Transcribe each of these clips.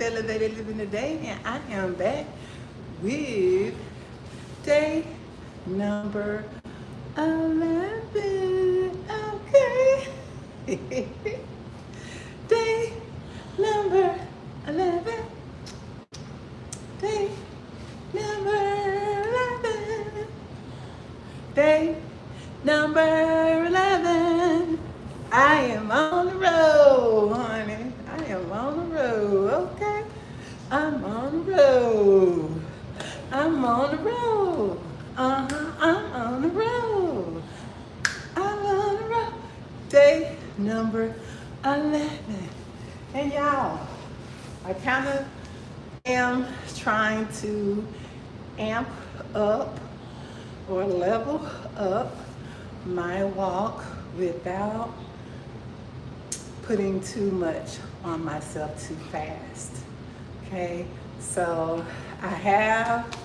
Elevated Living Today, and I am back with day number 11. Okay. Day number 11. Day number 11. Day number 11. I am on the road, honey. I am on the road, okay? I'm on the road. I'm on the road. I'm on the road. I'm on the road. Day number 11. And y'all, I kind of am trying to amp up or level up my walk without putting too much on myself too fast. Okay, so I have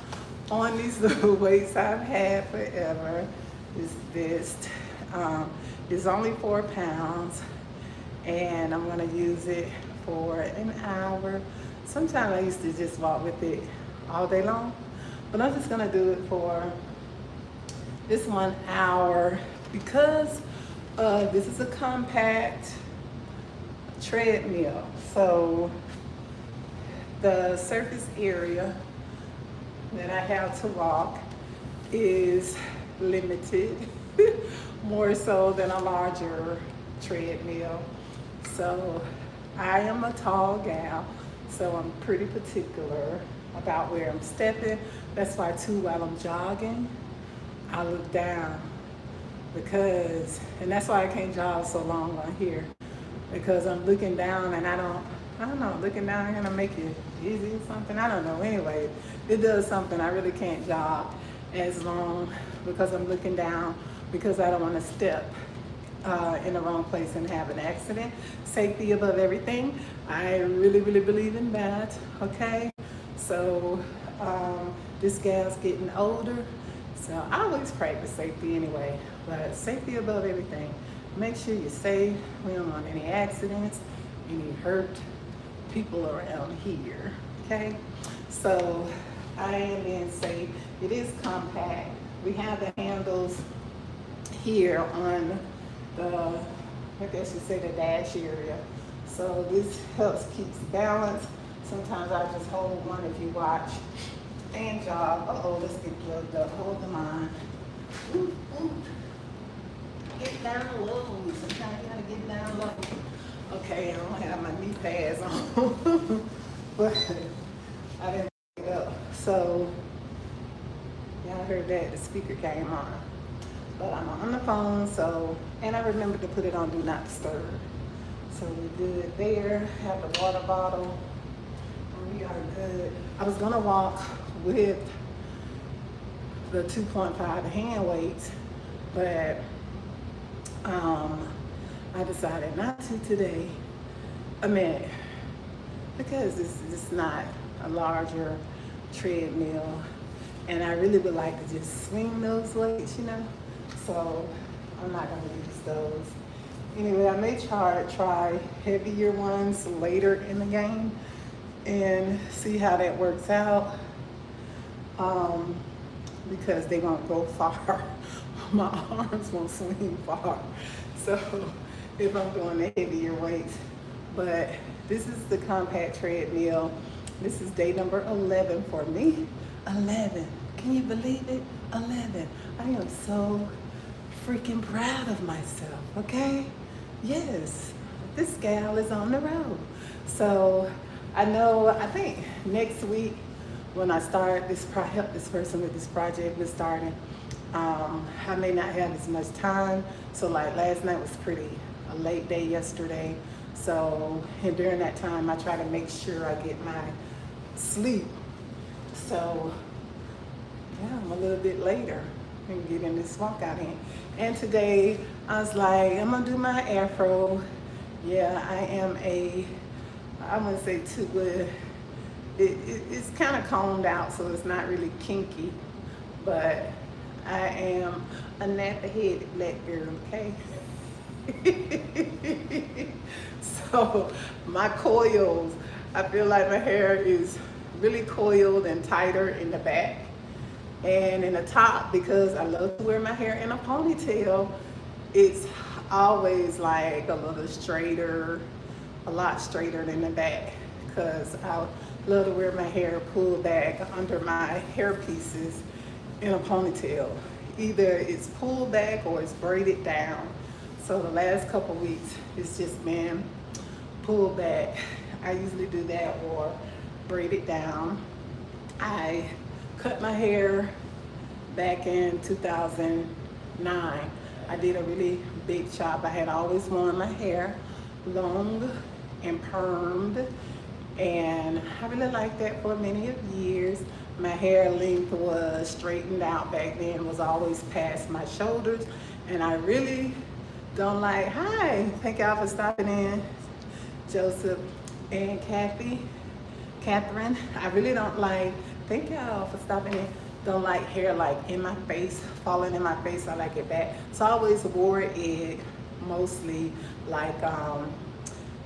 on these little weights I've had forever. This vest is only 4 pounds, and I'm gonna use it for an hour. Sometimes I used to just walk with it all day long, but I'm just gonna do it for this 1 hour because this is a compact treadmill. So the surface area that I have to walk is limited, more so than a larger treadmill. So I am a tall gal, so I'm pretty particular about where I'm stepping. That's why too, while I'm jogging, I look down and that's why I can't jog so long on here, because I'm looking down and I don't know, looking down gonna make you dizzy or something. I don't know. Anyway, it does something. I really can't jog as long because I'm looking down, because I don't want to step in the wrong place and have an accident. Safety above everything. I really, really believe in that. Okay, so this gal's getting older, so I always practice safety anyway. But safety above everything. Make sure you're safe. We don't want any accidents, any hurt people around here. Okay, so I am being safe. It is compact. We have the handles here on the, I guess you say, the dash area. So this helps keeps balance. Sometimes I just hold one if you watch and jog. Uh-oh, let's get plugged up. Hold the line. Ooh, ooh. Get down low. Sometimes you gotta get down low. Okay, I don't have my knee pads on, but I didn't pick it up. So y'all heard that the speaker came on, but I'm on the phone. So, and I remembered to put it on Do Not Disturb. So we're good there. Have the water bottle. We are good. I was gonna walk with the 2.5 hand weights, but I decided not to today. I mean, because it's not a larger treadmill, and I really would like to just swing those weights, you know. So I'm not gonna use those. Anyway, I may try heavier ones later in the game and see how that works out, because they won't go far. My arms won't swing far. So if I'm doing the heavier weights. But this is the compact treadmill. This is day number 11 for me. 11. Can you believe it? 11. I am so freaking proud of myself, okay? Yes, this gal is on the road. So I think next week when I start help this person with this project we're starting, I may not have as much time. So like last night was a late day yesterday. So, and during that time, I try to make sure I get my sleep. So, yeah, I'm a little bit later and getting this walkout in. And today, I was like, I'm gonna do my afro. Yeah, I wouldn't say too good. It's kind of combed out, so it's not really kinky, but I am a nappy-headed black girl, okay? So my coils I feel like my hair is really coiled and tighter in the back and in the top, because I love to wear my hair in a ponytail. It's always like a little straighter, a lot straighter than the back, because I love to wear my hair pulled back under my hair pieces in a ponytail. Either it's pulled back or it's braided down. So the last couple weeks it's just been pulled back. I usually do that or braid it down. I cut my hair back in 2009. I did a really big chop. I had always worn my hair long and permed, and I really liked that for many of years. My hair length was straightened out back then, was always past my shoulders, and I really don't like, hi, thank y'all for stopping in, Joseph and Catherine. I really don't like, thank y'all for stopping in, don't like hair like in my face, falling in my face. I like it back. So I always wore it mostly like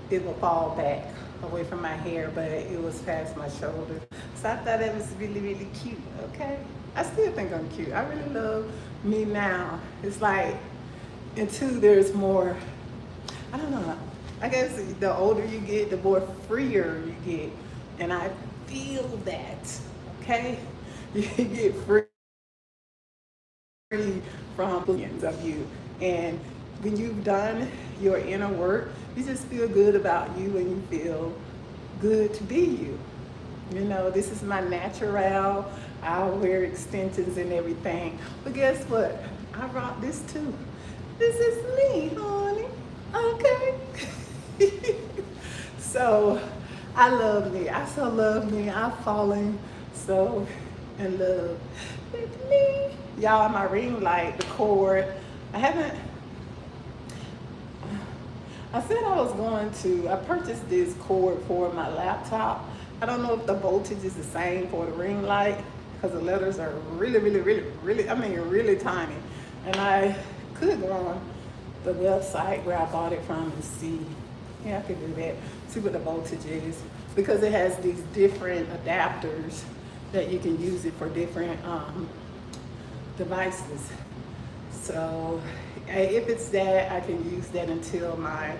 it would fall back away from my hair, but it was past my shoulder. So I thought it was really, really cute, okay? I still think I'm cute. I really love me now. It's like, and two, there's more, I don't know, I guess the older you get, the more freer you get. And I feel that, okay? You get free from billions of you. And when you've done your inner work, you just feel good about you and you feel good to be you. You know, this is my natural. I'll wear extensions and everything. But guess what? I rock this too. This is me, honey. Okay? So I love me. I so love me. I'm falling so in love with me. Y'all, my ring light, the cord. I said I was going to, I purchased this cord for my laptop. I don't know if the voltage is the same for the ring light, because the letters are really, I mean, really tiny. And I could go on the website where I bought it from and see. Yeah, I could do that. See what the voltage is, because it has these different adapters that you can use it for different devices. So if it's that, I can use that until my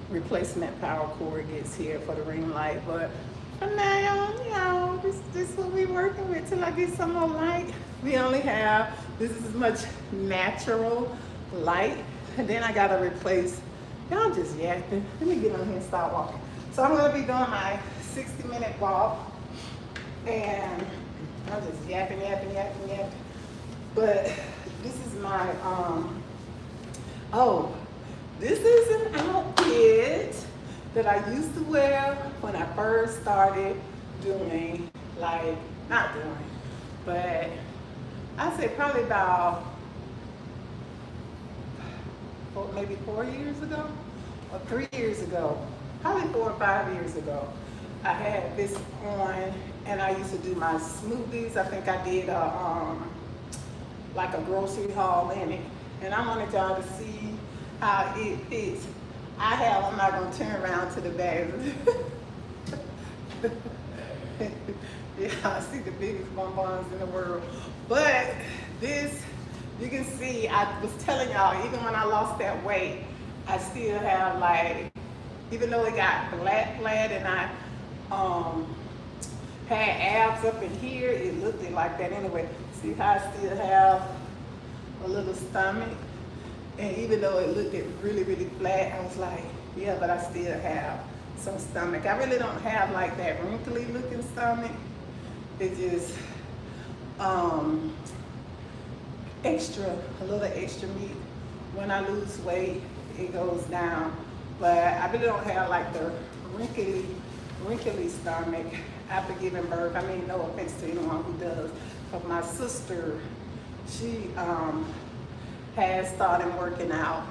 replacement power cord gets here for the ring light. But for now, you know, this is what we're working with till I get some more light. We only have, this is as much natural light. And then I gotta replace, y'all just yapping. Let me get on here and start walking. So I'm gonna be doing my 60-minute walk. And I'm just yapping. But this is my, this is an outfit that I used to wear when I first started doing, like, not doing, but I'd say probably about maybe 4 years ago or 3 years ago, probably 4 or 5 years ago. I had this on and I used to do my smoothies. I think I did like a grocery haul in it. And I wanted y'all to see how it fits. I'm not gonna turn around to the back. Yeah, I see the biggest bonbons in the world. But this, you can see, I was telling y'all, even when I lost that weight, I still have, like, even though it got flat and I had abs up in here, it looked like that anyway. See how I still have a little stomach? And even though it looked really flat, I was like, yeah, but I still have some stomach. I really don't have like that wrinkly looking stomach. It's just a little extra meat. When I lose weight, it goes down. But I really don't have like the wrinkly stomach after giving birth. I mean, no offense to anyone who does. But my sister, she has started working out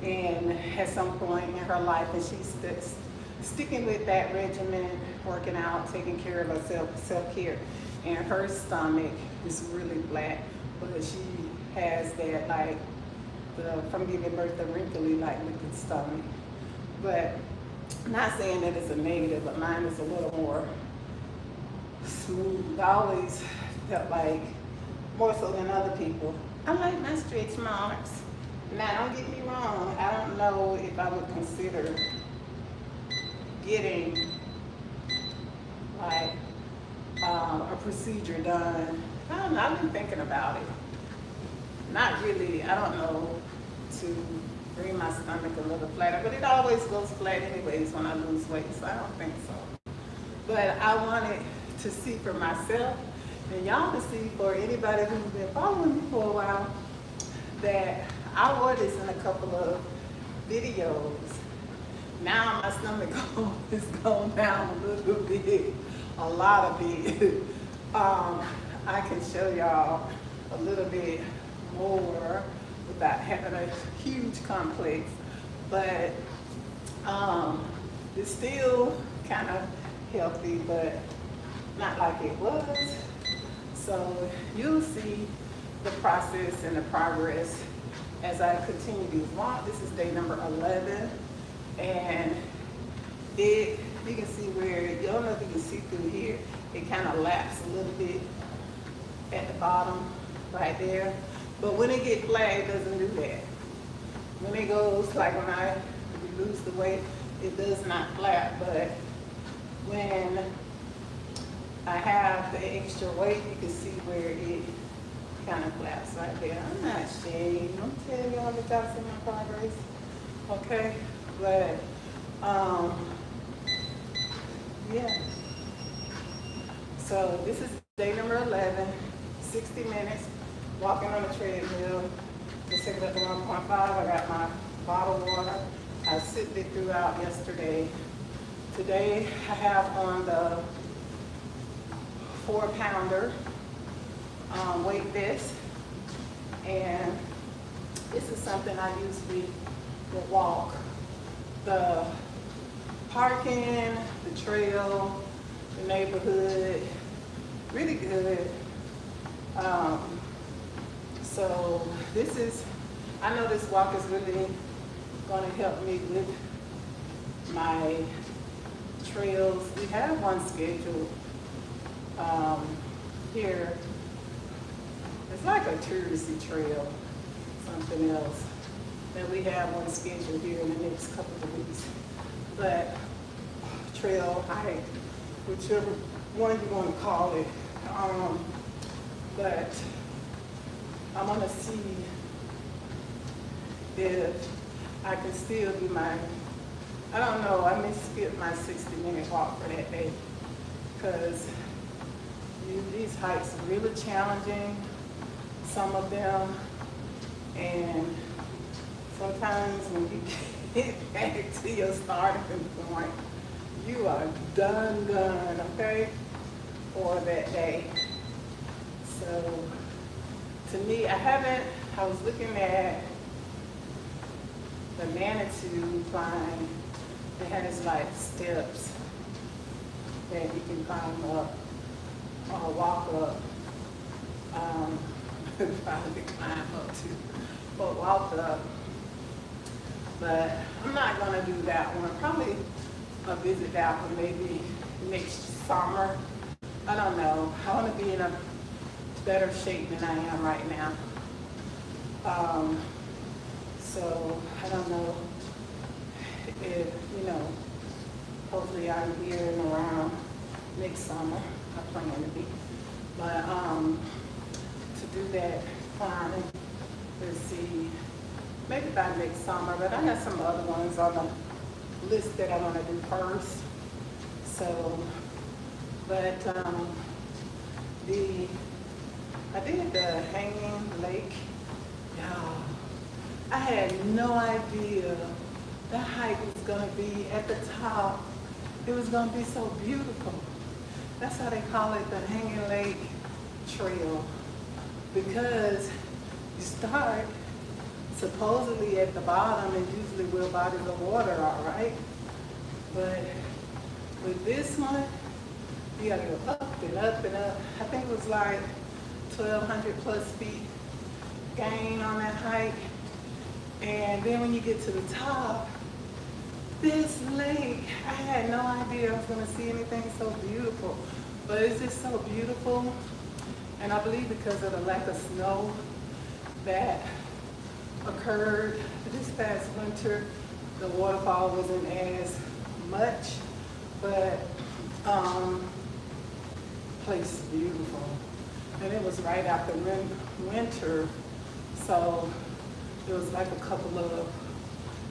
and at some point in her life, and she's sticking with that regimen, working out, taking care of herself, self-care. And her stomach is really flat, but she has that, like, from giving birth, the wrinkly, like, looking stomach. But I'm not saying that it's a negative, but mine is a little more smooth. I always felt like, more so than other people, I like my stretch marks. Now, don't get me wrong, I don't know if I would consider getting like a procedure done. I don't know, I've been thinking about it. Not really, I don't know, to bring my stomach a little flatter, but it always goes flat anyways when I lose weight, so I don't think so. But I wanted to see for myself, and y'all can see for anybody who's been following me for a while, that I wore this in a couple of videos. Now my stomach is going down a little bit, a lot of it. I can show y'all a little bit more without having a huge complex, but it's still kind of healthy, but not like it was. So you'll see the process and the progress as I continue these walks. This is day number 11, and you can see where, you don't know if you can see through here, it kind of laps a little bit at the bottom right there. But when it gets flat, it doesn't do that. When it goes, like when I lose the weight, it does not flap. But when I have the extra weight, you can see where it kind of flaps right there. I'm not ashamed. I'm telling y'all that y'all see my progress. Okay? But, yeah. So this is day number 11, 60 minutes. Walking on the treadmill, just took it up to 1.5. I got my bottled water. I sipped it throughout yesterday. Today I have on the 4-pounder weight vest, and this is something I usually will walk. The parking, the trail, the neighborhood, really good. So this is, I know this walk is really going to help me with my trails. We have one scheduled here. It's like a touristy trail, something else, that we have one scheduled here in the next couple of weeks. But trail, hike, whichever one you want to call it. But I'm gonna see if I can still do my, I don't know, I may skip my 60-minute walk for that day, because these hikes are really challenging, some of them, and sometimes when you get back to your starting point, you are done, okay, for that day. So, to me, I was looking at the Manitou climb. It has like steps that you can climb up or walk up. Probably climb up too, but walk up. But I'm not gonna do that one. Probably I'll visit that one maybe next summer. I don't know. I wanna be in a better shape than I am right now. So I don't know if, hopefully I'm here and around next summer. I plan to be. But to do that climbing, let's see, maybe by next summer. But I got some other ones on the list that I want to do first. So, but I did the Hanging Lake. Y'all, I had no idea the hike was gonna be at the top. It was gonna be so beautiful. That's how they call it the Hanging Lake Trail, because you start supposedly at the bottom and usually where bodies of water are, right? But with this one, you gotta go up and up and up. I think it was like 1,200 plus feet gain on that hike. And then when you get to the top, this lake, I had no idea I was gonna see anything so beautiful, but it's just so beautiful. And I believe because of the lack of snow that occurred this past winter, the waterfall wasn't as much, but place is beautiful. And it was right after winter, so there was like a couple of,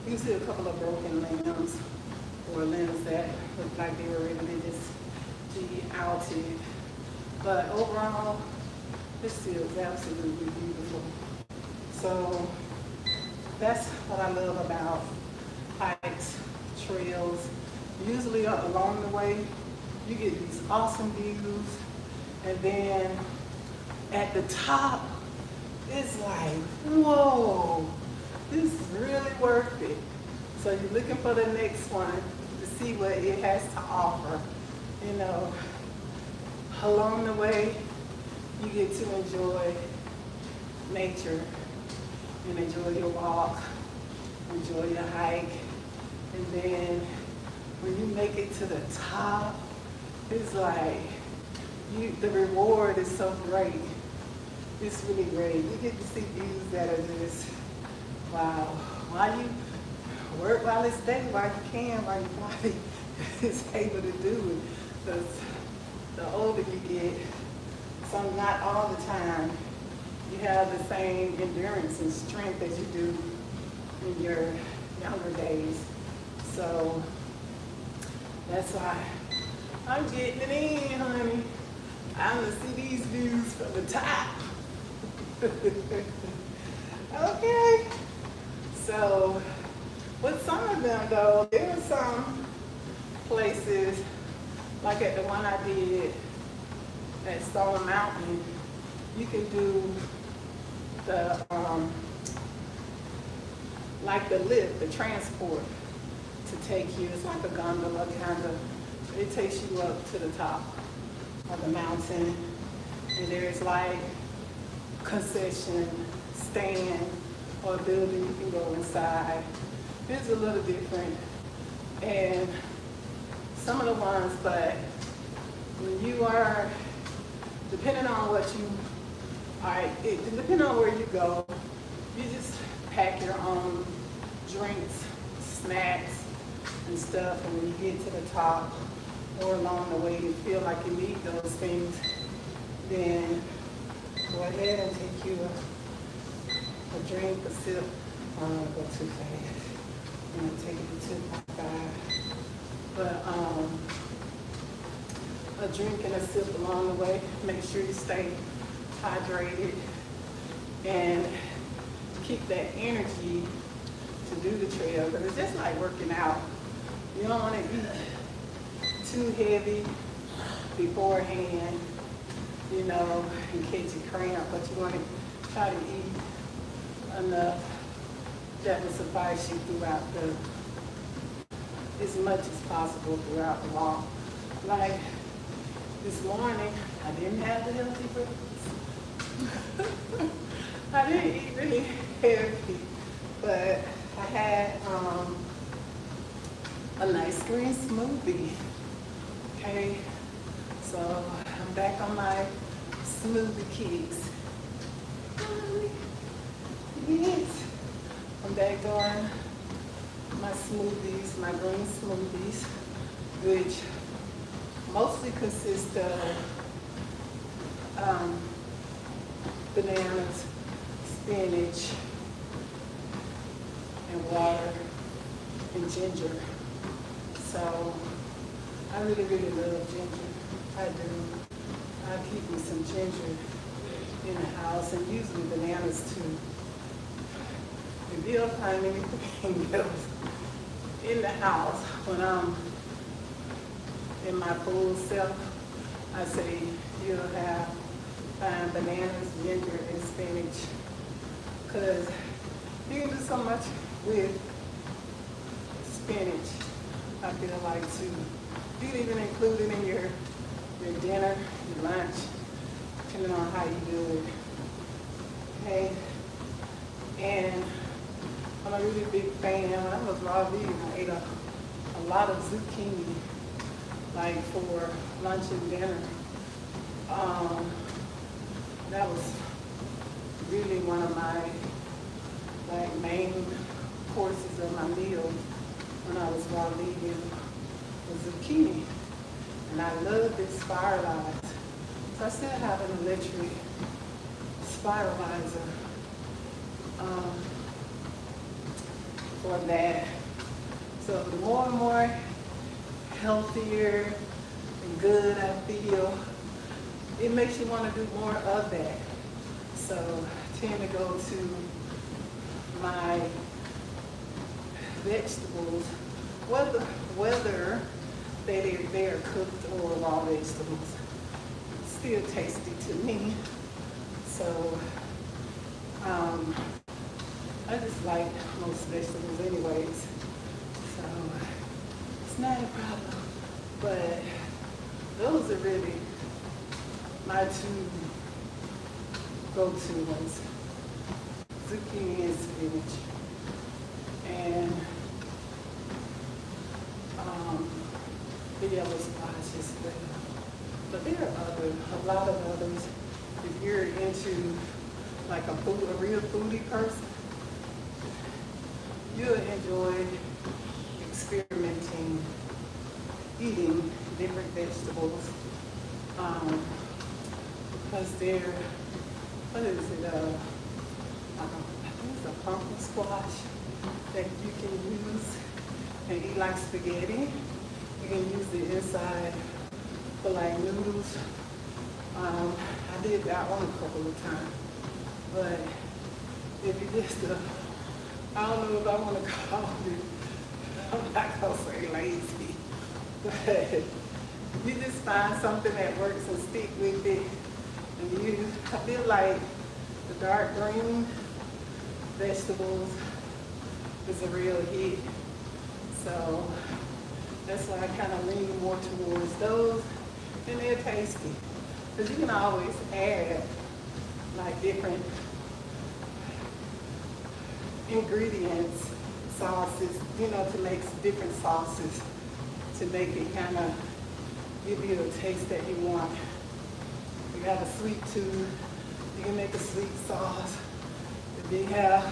you can see a couple of broken limbs or limbs that looked like they were ready to just be outed. But overall, this still is absolutely beautiful. So that's what I love about hikes, trails. Usually along the way, you get these awesome views, and then at the top, it's like, whoa, this is really worth it. So you're looking for the next one to see what it has to offer. You know, along the way, you get to enjoy nature and enjoy your walk, enjoy your hike, and then when you make it to the top, it's like, the reward is so great. It's really great. You get to see views that are just, wow. While you work while it's day, while you can, while your body is able to do it. Because the older you get, some not all the time, you have the same endurance and strength as you do in your younger days. So that's why I'm getting it in, honey. I'm gonna see these views from the top. Okay. So with some of them though, there are some places, like at the one I did at Stone Mountain, you can do the like the lift, the transport to take you. It's like a gondola kind of. It takes you up to the top of the mountain, and there's like concession stand or building you can go inside. It's a little different, and some of the ones, but when you are, depending on what you are, depending on where you go, you just pack your own drinks, snacks, and stuff, and when you get to the top or along the way you feel like you need those things, then go ahead and take you a drink, a sip. I don't want to go too fast. I'm going to take it to 2.5. But a drink and a sip along the way. Make sure you stay hydrated and keep that energy to do the trail, because it's just like working out. You don't want to eat too heavy beforehand, you know, in case you cramp, but you want to try to eat enough that will suffice you throughout as much as possible throughout the walk. Like this morning, I didn't have the healthy breakfast. I didn't eat really heavy, but I had a nice green smoothie. Okay, so I'm back on my smoothie kicks. Yes, I'm back on my smoothies, my green smoothies, which mostly consist of bananas, spinach, and water, and ginger. So I really, really love ginger. I do. I keep me some ginger in the house, and usually bananas too. If you don't find anything else in the house when I'm in my full self, I say you'll find bananas, ginger, and spinach, because you can do so much with spinach, I feel like, too. You can even include it in your dinner, your lunch, depending on how you do it. Okay? And I'm a really big fan. When I was raw vegan, I ate a lunch and dinner. That was really one of my main courses of my meal when I was raw vegan was zucchini. And I love this spiralizer. So I still have an electric spiralizer for that. So the more and more healthier and good I feel, it makes you want to do more of that. So I tend to go to my vegetables, whether they are cooked or raw vegetables, still tasty to me. So I just like most vegetables anyways. So it's not a problem. But those are really my two go-to ones. Zucchini and spinach. And the yellow squash as well. But there are a lot of others. If you're into like a real foodie person, you'll enjoy experimenting, eating different vegetables. Because they're, what is it, I think it's a pumpkin squash that you can use and eat like spaghetti. You can use the inside for like noodles. I did that one a couple of times. But if you just, I don't know if I want to call it, I'm not going to say lazy, but you just find something that works and stick with it. And I feel like the dark green vegetables is a real hit. So that's why I kind of lean more towards those, and they're tasty. Because you can always add like different ingredients, sauces, to make different sauces to make it kind of give you the taste that you want. You have a sweet tooth, you can make a sweet sauce. If you have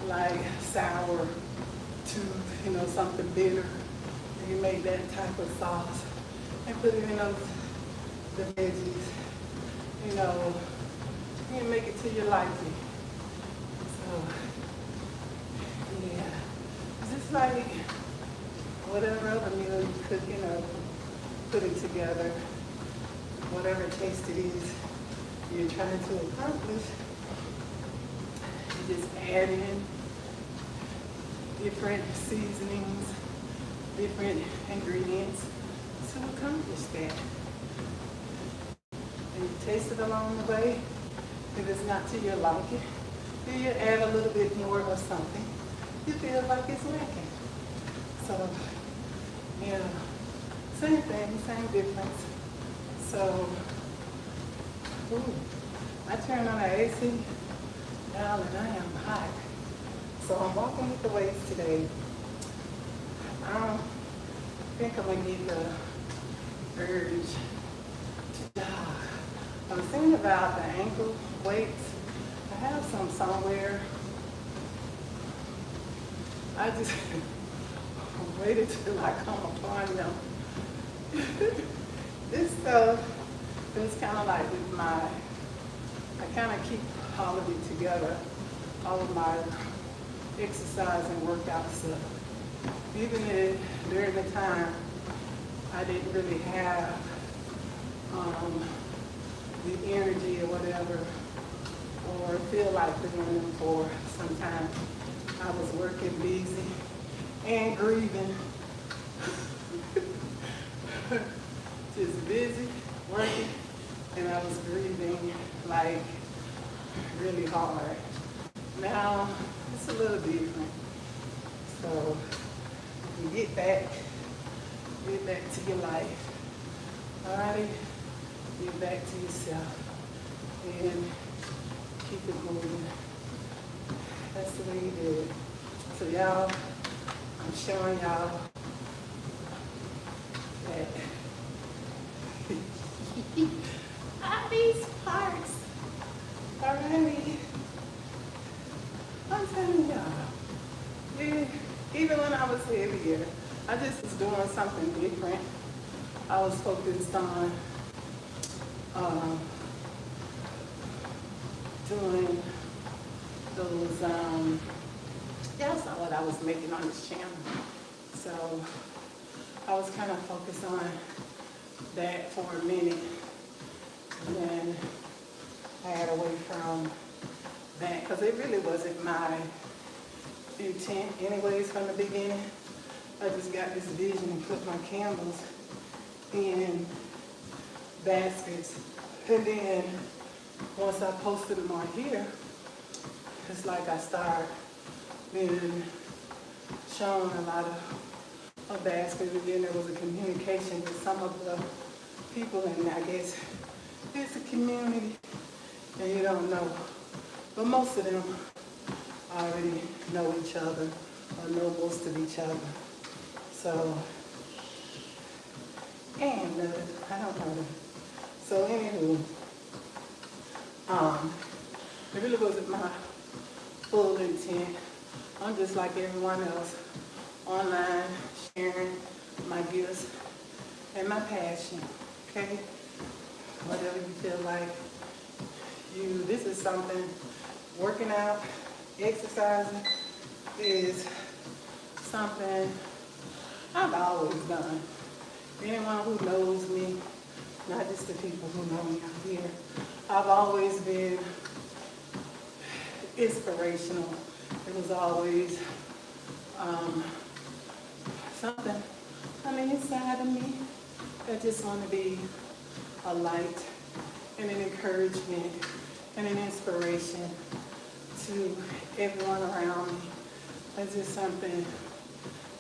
like sour tooth, something bitter, you can make that type of sauce and put it in the veggies. You can make it to your liking. So, yeah. It's just like whatever other meal you cook, put it together, whatever taste it is you're trying to accomplish. You just add in different seasonings, different ingredients to accomplish that. And you taste it along the way. If it's not to your liking, then you add a little bit more of something you feel like it's lacking. So, same thing, same difference. So, I turned on the AC down and I am hot. So I'm walking with the weights today. I don't think I'm gonna get the urge to jog. I was thinking about the ankle weights. I have some somewhere. I just waited till I come upon them. This stuff is kind of like with I kind of keep all of it together, all of my exercise and workout stuff. Even if during the time I didn't really have the energy or whatever, or feel like doing them for some time. I was working busy and grieving. Just busy, working, and I was grieving like really hard. Now, it's a little different. So, you get back to your life. Alrighty? Get back to yourself. And keep it moving. That's the way you do it. So y'all, I'm showing y'all that I just was doing something different. I was focused on doing those, yeah, that's not what I was making on this channel. So I was kind of focused on that for a minute, and then I had away from that because it really wasn't my intent anyways from the beginning. I just got this vision and put my candles in baskets, and then once I posted them on here, it's like I started being shown a lot of baskets, and then there was a communication with some of the people, and I guess it's a community and you don't know, but most of them already know each other or know most of each other. So, and I don't know. So anywho, it really wasn't my full intent. I'm just like everyone else, online, sharing my gifts and my passion, okay? Whatever you feel like this is something, working out, exercising is something I've always done. Anyone who knows me, not just the people who know me out here, I've always been inspirational. It was always something on the inside of me that just want to be a light and an encouragement and an inspiration to everyone around me. It's just something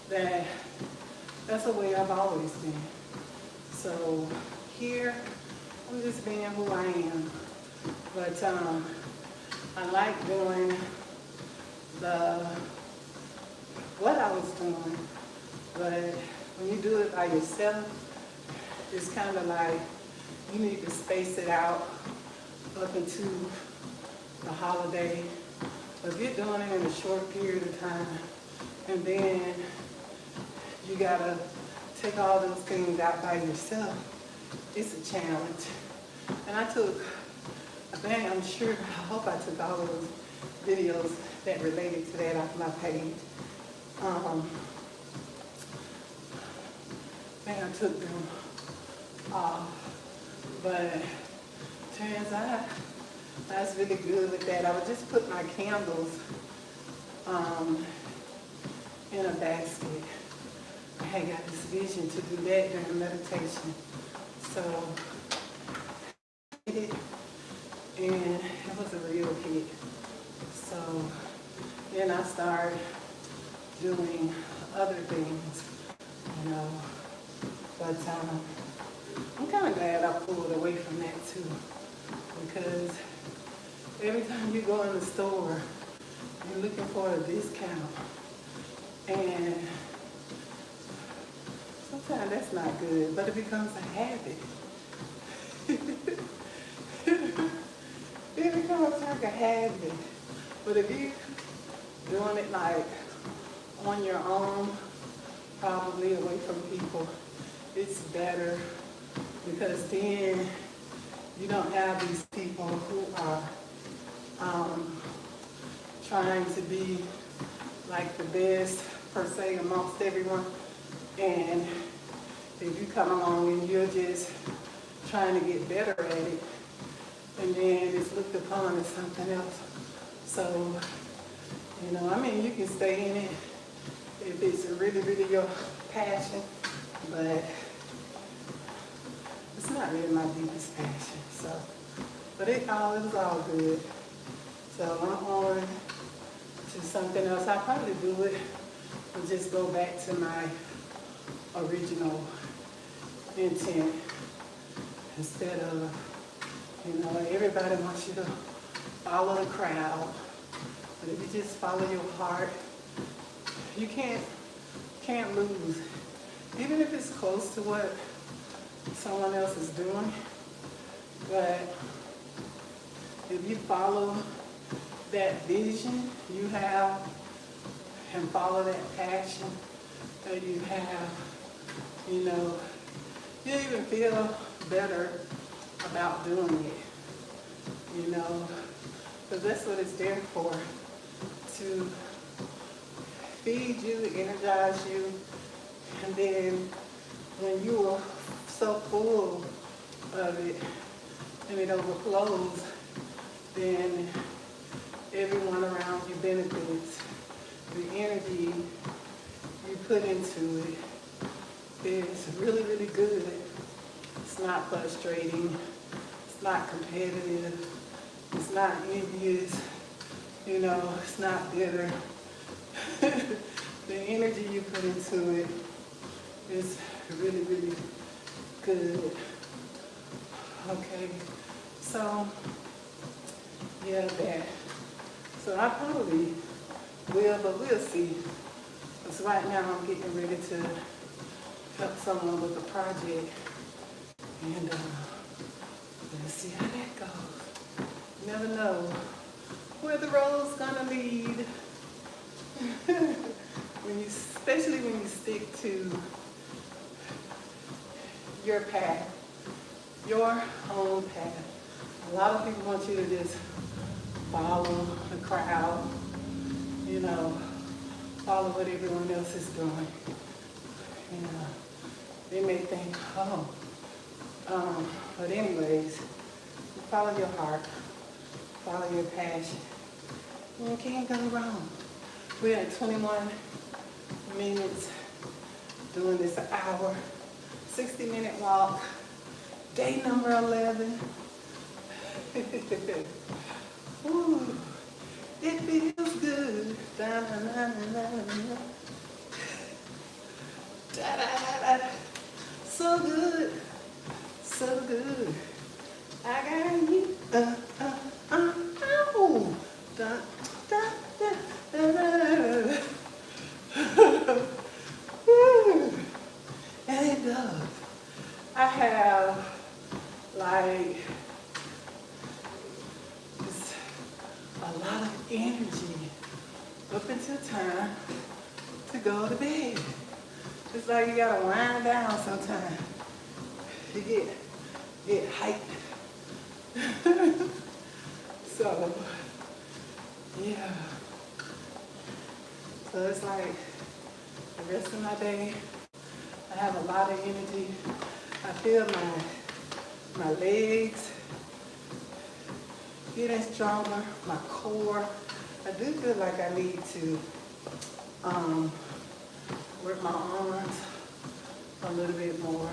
that's the way I've always been. So here, I'm just being who I am. But I like doing what I was doing. But when you do it by yourself, it's kind of like you need to space it out up into the holiday. But if you're doing it in a short period of time, and then you gotta take all those things out by yourself, it's a challenge. And I hope I took all those videos that related to that off my page. I took them off, but turns out I was really good with that. I would just put my candles in a basket. I had got this vision to do that during meditation. So I did it, and it was a real hit. So then I started doing other things, you know. But I'm kind of glad I pulled away from that too, because every time you go in the store, you're looking for a discount, and sometimes that's not good, but it becomes a habit. It becomes like a habit. But if you're doing it like on your own, probably away from people, it's better, because then you don't have these people who are trying to be like the best per se amongst everyone. And if you come along and you're just trying to get better at it, and then it's looked upon as something else. So, you can stay in it if it's really, really your passion, but it's not really my deepest passion. So, but it was all good. So I'm on to something else. I'll probably do it and just go back to my original intent instead of, everybody wants you to follow the crowd. But if you just follow your heart, you can't lose. Even if it's close to what someone else is doing. But if you follow that vision you have and follow that passion, that you have, you know, you even feel better about doing it, you know, because that's what it's there for, to feed you, energize you, and then when you are so full of it and it overflows, then everyone around you benefits. The energy you put into it is really, really good. It's not frustrating. It's not competitive. It's not envious. You know, it's not bitter. The energy you put into it is really, really good. Okay, so yeah, that. So I probably will, but we'll see. Because right now I'm getting ready to help someone with a project, and let's see how that goes. You never know where the road's gonna lead. Especially when you stick to your path, your own path. A lot of people want you to just follow the crowd, you know, follow what everyone else is doing. You know, they may think, but anyways, follow your heart, follow your passion. You can't go wrong. We're at 21 minutes, doing this an hour, 60-minute walk, day number 11. Ooh, it feels good. Da, da, da, da, da. Da, da, da, da. So good, so good. I got you. Ow. Da, da, da, da, da. And it does. I have like just a lot of energy up until time to go to bed. It's like you gotta wind down sometimes. You get hyped. So yeah. So it's like the rest of my day, I have a lot of energy. I feel my legs getting stronger, my core. I do feel like I need to work my arms a little bit more.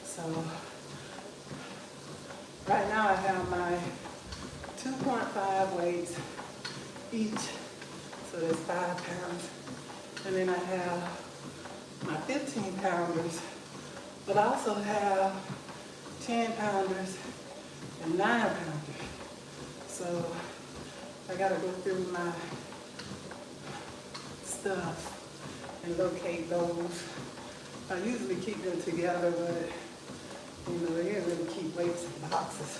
So right now I have my 2.5 weights each, so that's 5 pounds. And then I have my 15 pounders, but I also have 10 pounders and 9 pounders. So I gotta go through my stuff and locate those. I usually keep them together, but you know, they really keep weights in boxes.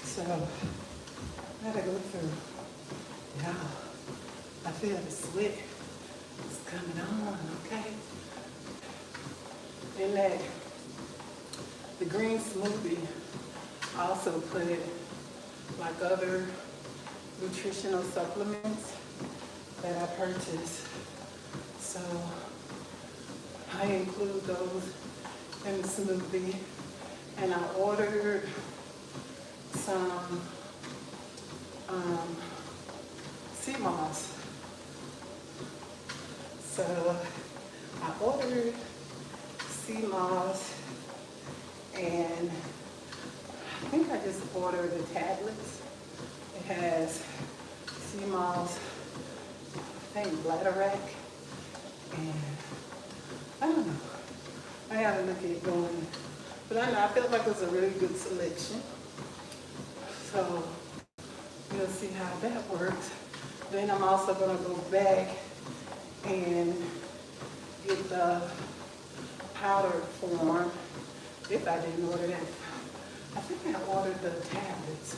So I gotta go through. Yeah, I feel the sweat. It's coming on, okay? And that, the green smoothie, I also put like other nutritional supplements that I purchased. So I include those in the smoothie. And I ordered some sea moss. So I ordered sea moss, and I think I just ordered the tablets. It has sea moss, I think bladderwrack, and I don't know. I gotta look at it going. But I know, I felt like it was a really good selection. So we'll see how that works. Then I'm also gonna go back and get the powdered form, if I didn't order that. I think I ordered the tablets.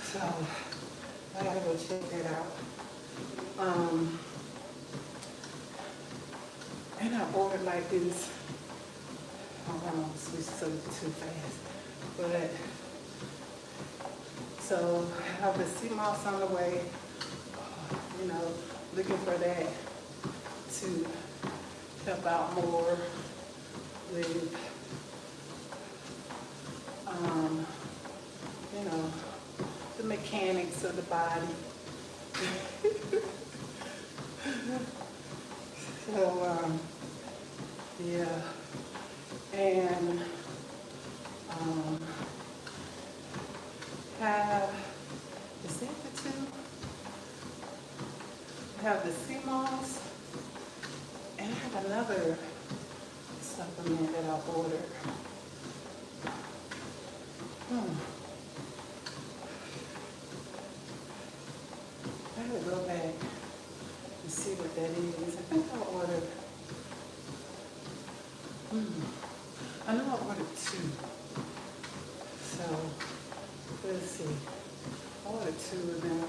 So I gotta go check that out. And I ordered like this. I don't want to switch so too fast. But, so I have the sea moss on the way, you know, looking for that to help out more with, you know, the mechanics of the body. So, yeah. And have, is that the two? Have the sea moss, and I have another supplement that I ordered. I gotta go back and see what that is. I think I ordered, I know I ordered two. So, let's see. I ordered two of them,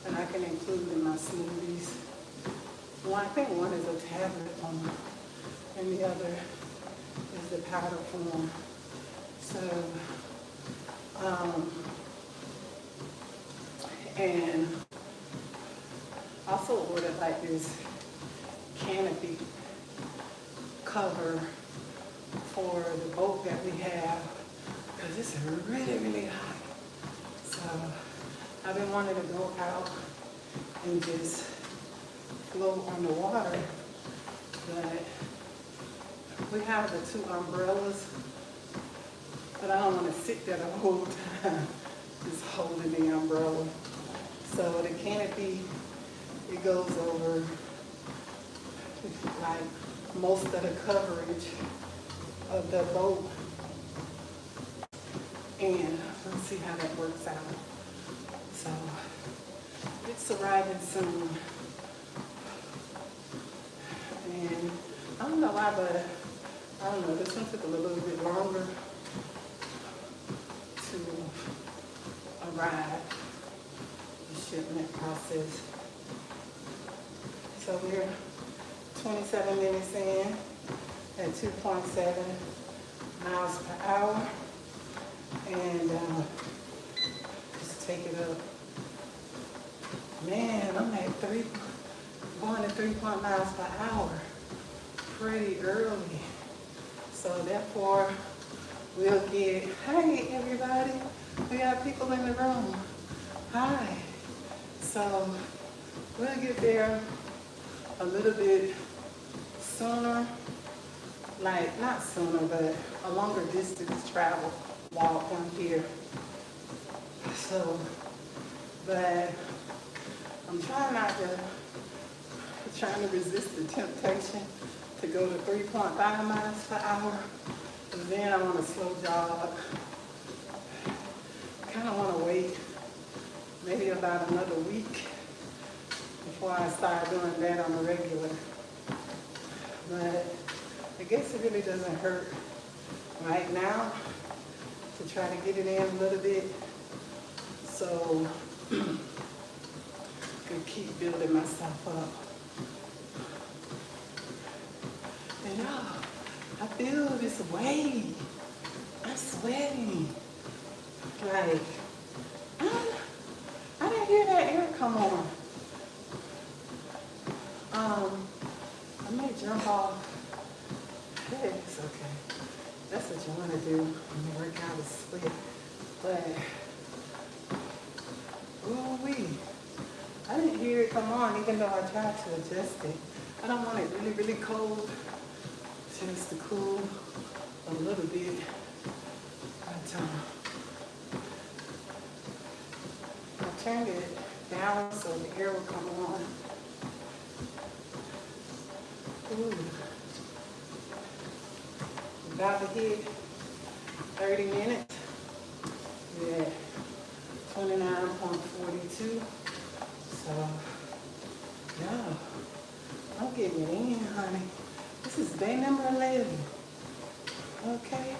and I can include in my smoothies. One, I think one is a tablet form, and the other is the powder form. So, and also ordered like this canopy cover for the boat that we have, because it's really, really hot. So I've been wanting to go out and just float on the water, but we have the two umbrellas, but I don't want to sit there the whole time just holding the umbrella. So the canopy, it goes over like most of the coverage of the boat. And let's see how that works out. So it's arriving soon. And I don't know why, but I don't know, this one took a little bit longer to arrive, the shipment process. So we're 27 minutes in at 2.7 miles per hour. And just take it up. Man, I'm at going to 3 miles per hour pretty early. So therefore, we'll get, hey everybody, we got people in the room. Hi. So we'll get there a little bit sooner, like not sooner, but a longer distance travel walk down here. So, but I'm trying to resist the temptation to go to 3.5 miles per hour. But then I'm on a slow jog. I kind of want to wait maybe about another week before I start doing that on a regular. But I guess it really doesn't hurt right now to try to get it in a little bit. So I can keep building myself up. And I feel this wave. I'm sweating. Like, I didn't hear that air come on. I may jump off. Hey, it's okay. That's what you want to do when you work out with sweat. But, ooh-wee. I didn't hear it come on, even though I tried to adjust it. I don't want it really, really cold. Just to cool a little bit. But, I turned it down so the air will come on. Ooh. About to hit 30 minutes. We're at 29.42. So, yeah, I'm getting it in, honey. This is day number 11. Okay?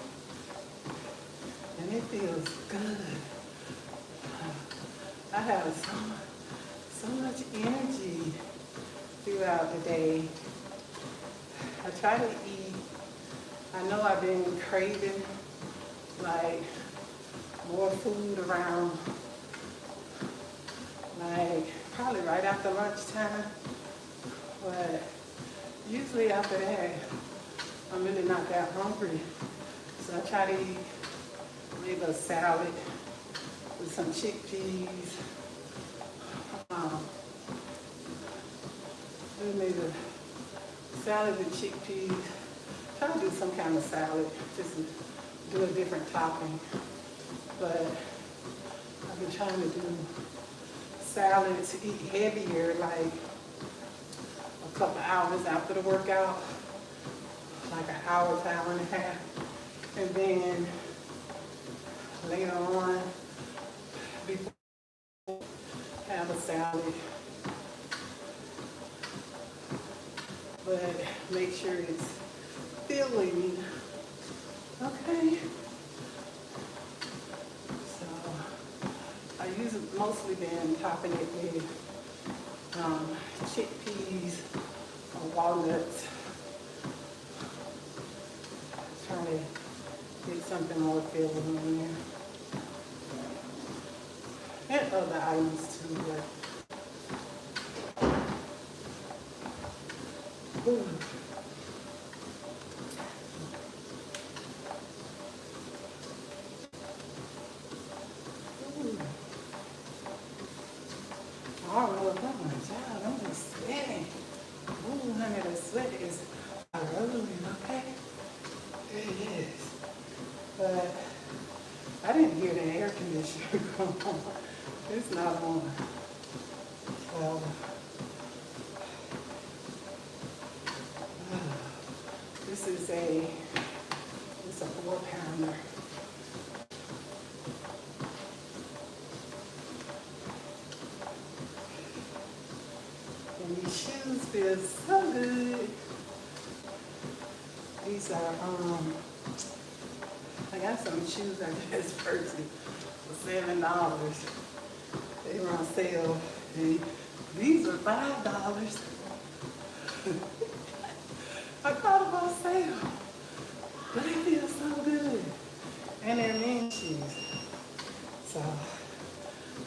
And it feels good. I have so much energy throughout the day. try to eat. I know I've been craving like more food around like probably right after lunchtime, but usually after that I'm really not that hungry. So I try to eat maybe a salad with some chickpeas, um, maybe a salad with chickpeas. Try to do some kind of salad, just do a different topping. But I've been trying to do salad to eat heavier, like a couple hours after the workout, like an hour to hour and a half. And then later on, before have a salad, but make sure it's filling. Okay. So I mostly been topping it with chickpeas or walnuts. Trying to get something more filling in there. And other items too, but ooh. I don't know if I'm a child, I'm just sweating. Ooh, honey, the sweat is rolling, okay? It is. But I didn't hear the air conditioner go on. It's not on. So, this is it's a 4-pounder. And these shoes feel so good. These are, I got some shoes I just purchased for $7. They were on sale. And these are $5. I caught them on sale. But they feel so good. And they're men's shoes. So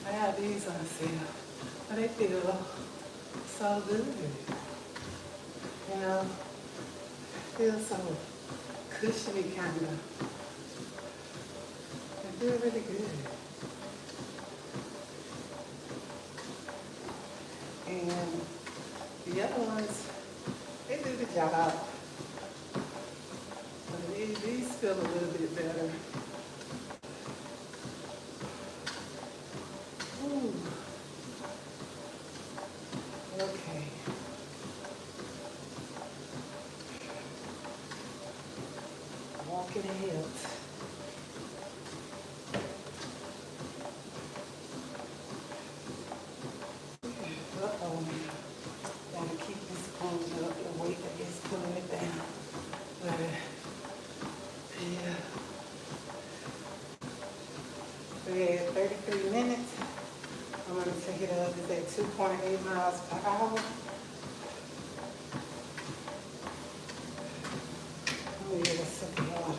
I have these on sale. But they feel so good. You know, feel so cushiony kind of. They feel really good. And the other ones, they do the job. But these feel a little bit better. Ooh. Okay. Walking ahead. Uh-oh. Gotta keep this phone up. The weight that is pulling it down. But, yeah. We're at 33 minutes. I'm going to take it up. It's at 2.8 miles per hour. I'm going to get a sip of water.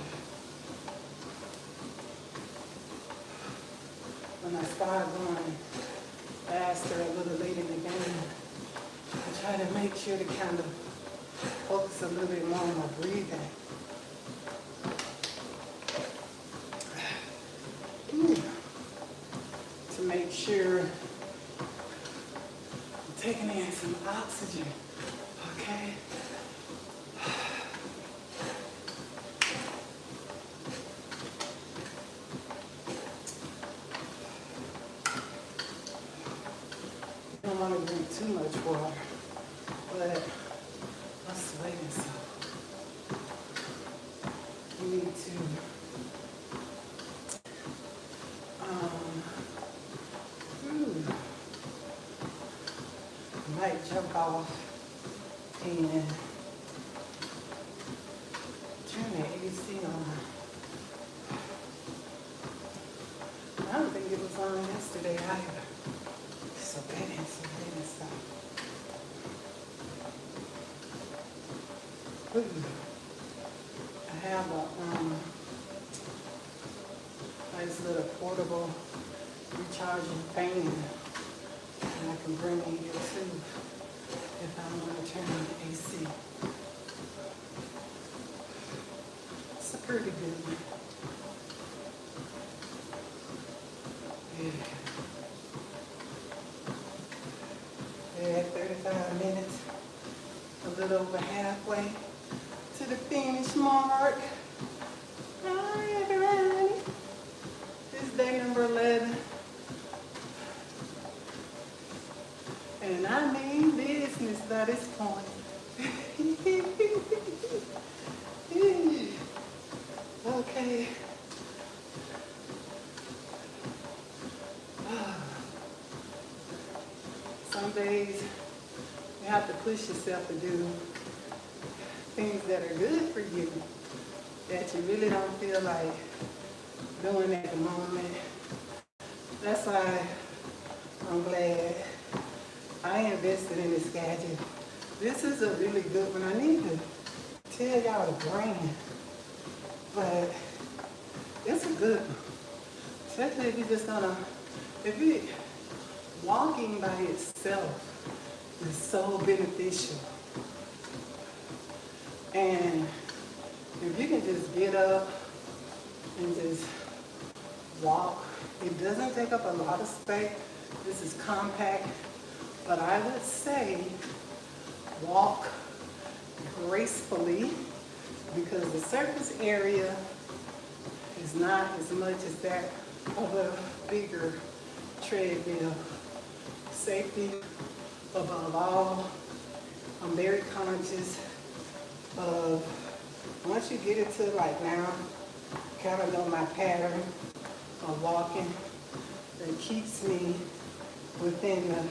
When I start going faster a little late in the game, I try to make sure to kind of focus a little bit more on my breathing. To make sure I'm taking in some oxygen, okay? I don't want to drink too much water, but I'm sweating, so you need to might jump off and turn the AC on. I don't think it was on yesterday either. So that is stuff. Ooh. I have a nice little portable recharging fan that I can bring in here too if I want to turn on the AC. It's a pretty good one. Yeah, 35 minutes, a little over halfway to the finish mark. All right, everybody. This is day number 11. And I mean business by this point. Okay. Some days you have to push yourself to do things that are good for you that you really don't feel like doing at the moment. That's why I'm glad I invested in this gadget. This is a really good one. I need to tell y'all the brand, but it's a good one. Especially if you're just gonna, if it, walking by itself is so beneficial. And if you can just get up and just walk, it doesn't take up a lot of space. This is compact, but I would say walk gracefully because the surface area is not as much as that of a bigger treadmill. Safety above all. I'm very conscious of once you get into like now, kind of know my pattern of walking that keeps me within the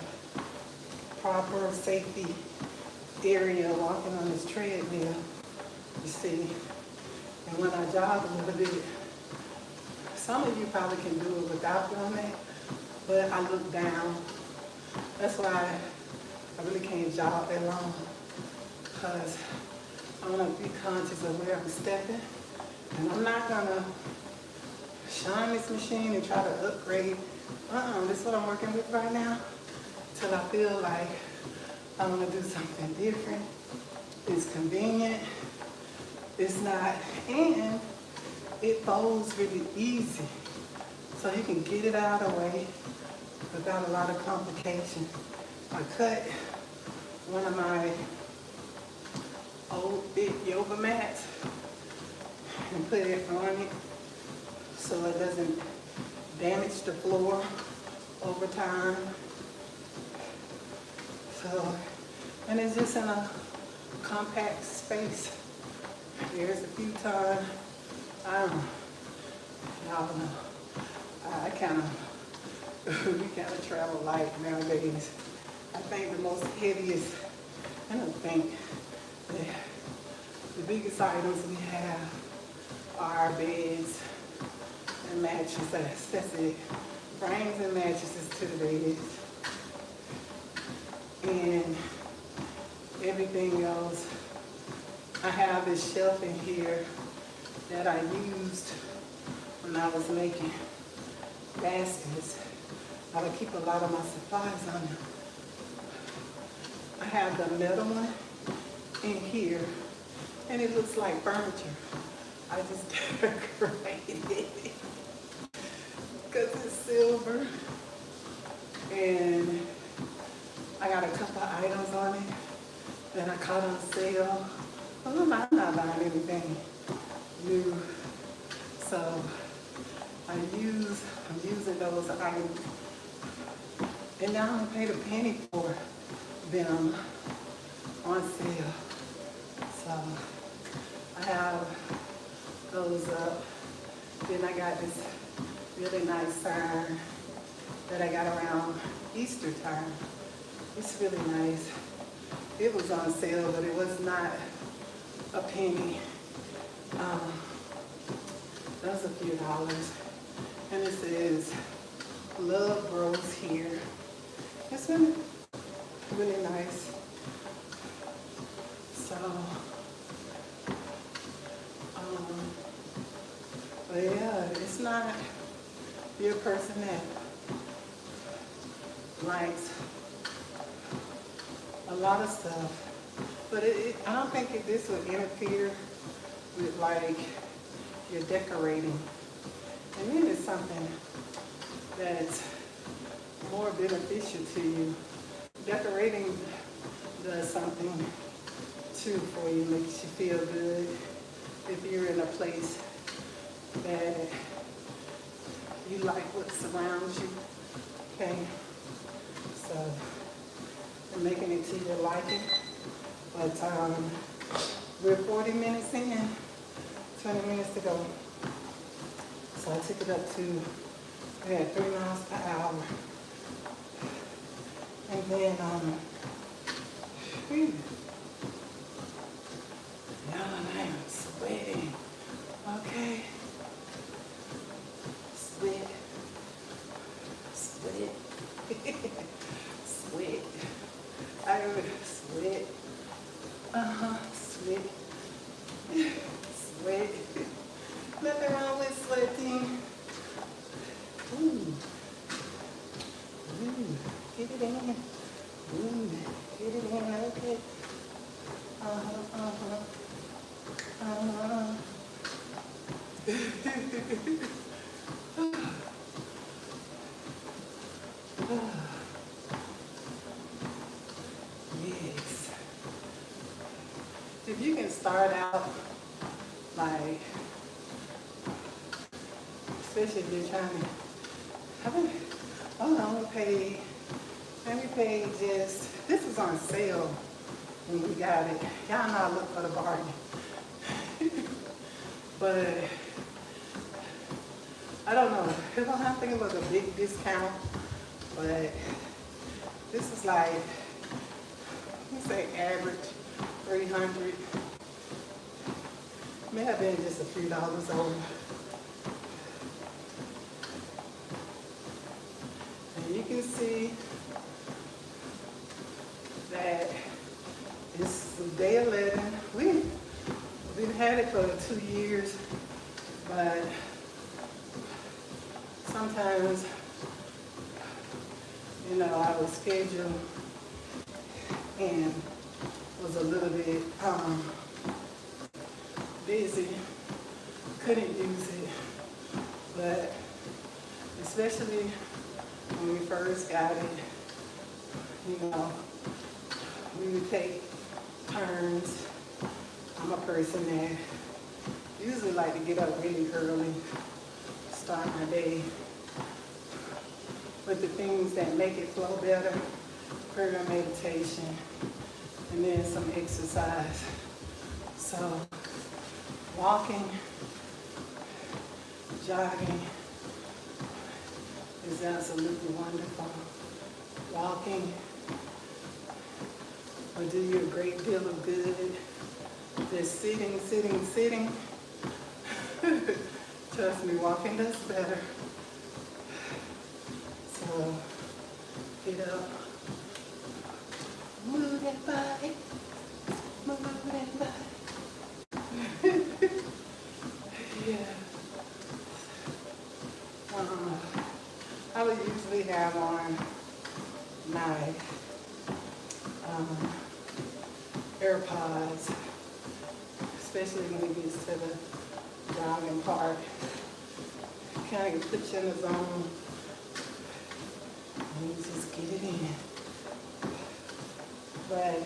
proper safety area walking on this treadmill, you see. And when I jog a little bit, some of you probably can do it without doing that, but I look down. That's why I really can't jog that long, because I want to be conscious of where I'm stepping. And I'm not going to shine this machine and try to upgrade. This is what I'm working with right now, till I feel like I want to do something different. It's convenient. It's not, and it folds really easy. So you can get it out of the way without a lot of complication. I cut one of my old big yoga mats and put it on it so it doesn't damage the floor over time. So, and it's just in a compact space. There's a few times, y'all know, I kind of, we kind of travel light nowadays. I think the most heaviest, I don't think, the biggest items we have are our beds and mattresses. That's it. Frames and mattresses to the beds. And everything else. I have this shelf in here that I used when I was making baskets. I would keep a lot of my supplies on them. I have the metal one in here, and it looks like furniture. I just decorated it because it's silver, and I got a couple of items on it that I caught on sale. Well, I'm not buying anything new, so I'm using those items, and now I'm gonna pay the penny for them on sale. So I have those up. Then I got this really nice sign that I got around Easter time. It's really nice. It was on sale, but it was not a penny. That was a few dollars. And it says, "Love grows here." It's really nice. So But yeah, it's not be a person that likes a lot of stuff. But I don't think this would interfere with like your decorating. And then it's something that's more beneficial to you. Decorating does something too for you, makes you feel good. If you're in a place that you like what surrounds you, okay? So, and making it to your liking. But we're 40 minutes in, 20 minutes to go. So I took it up to, we had 3 miles per hour. And then, whew, y'all, I am sweating, okay? Sweat, sweat, I would sweat, sweat, sweat. Nothing wrong with sweating. Ooh, ooh, get it in. Ooh, get it in, okay. Yes. If you can start out like, especially if you're trying to, let me pay just, this is on sale when we got it. Y'all know I look for the bargain. But I don't know. I don't think it was a big discount, but this is like, let's say average 300. May have been just a few dollars over. And you can see that it's day 11. We've had it for 2 years, but sometimes, you know, I was scheduled and was a little bit busy, couldn't use it, but especially when we first got it, you know, we would take turns. I'm a person that usually like to get up really early, start my day with the things that make it flow better, prayer and meditation, and then some exercise. So walking, jogging is absolutely wonderful. Walking will do you a great deal of good. Just sitting. Trust me, walking does better. So get up, move that body, move that body. Yeah. I would usually have on my AirPods, especially when it gets to the jogging part. Kind of put you in the zone and you just get it in. But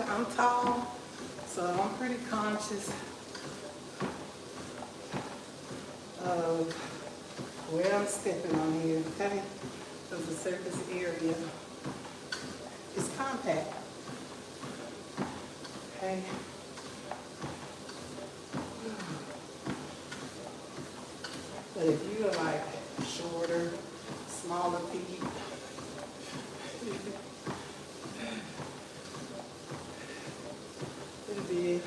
I'm tall, so I'm pretty conscious of where I'm stepping on here, okay? Because the surface area is compact, okay? But if you are like shorter, smaller feet, it'll be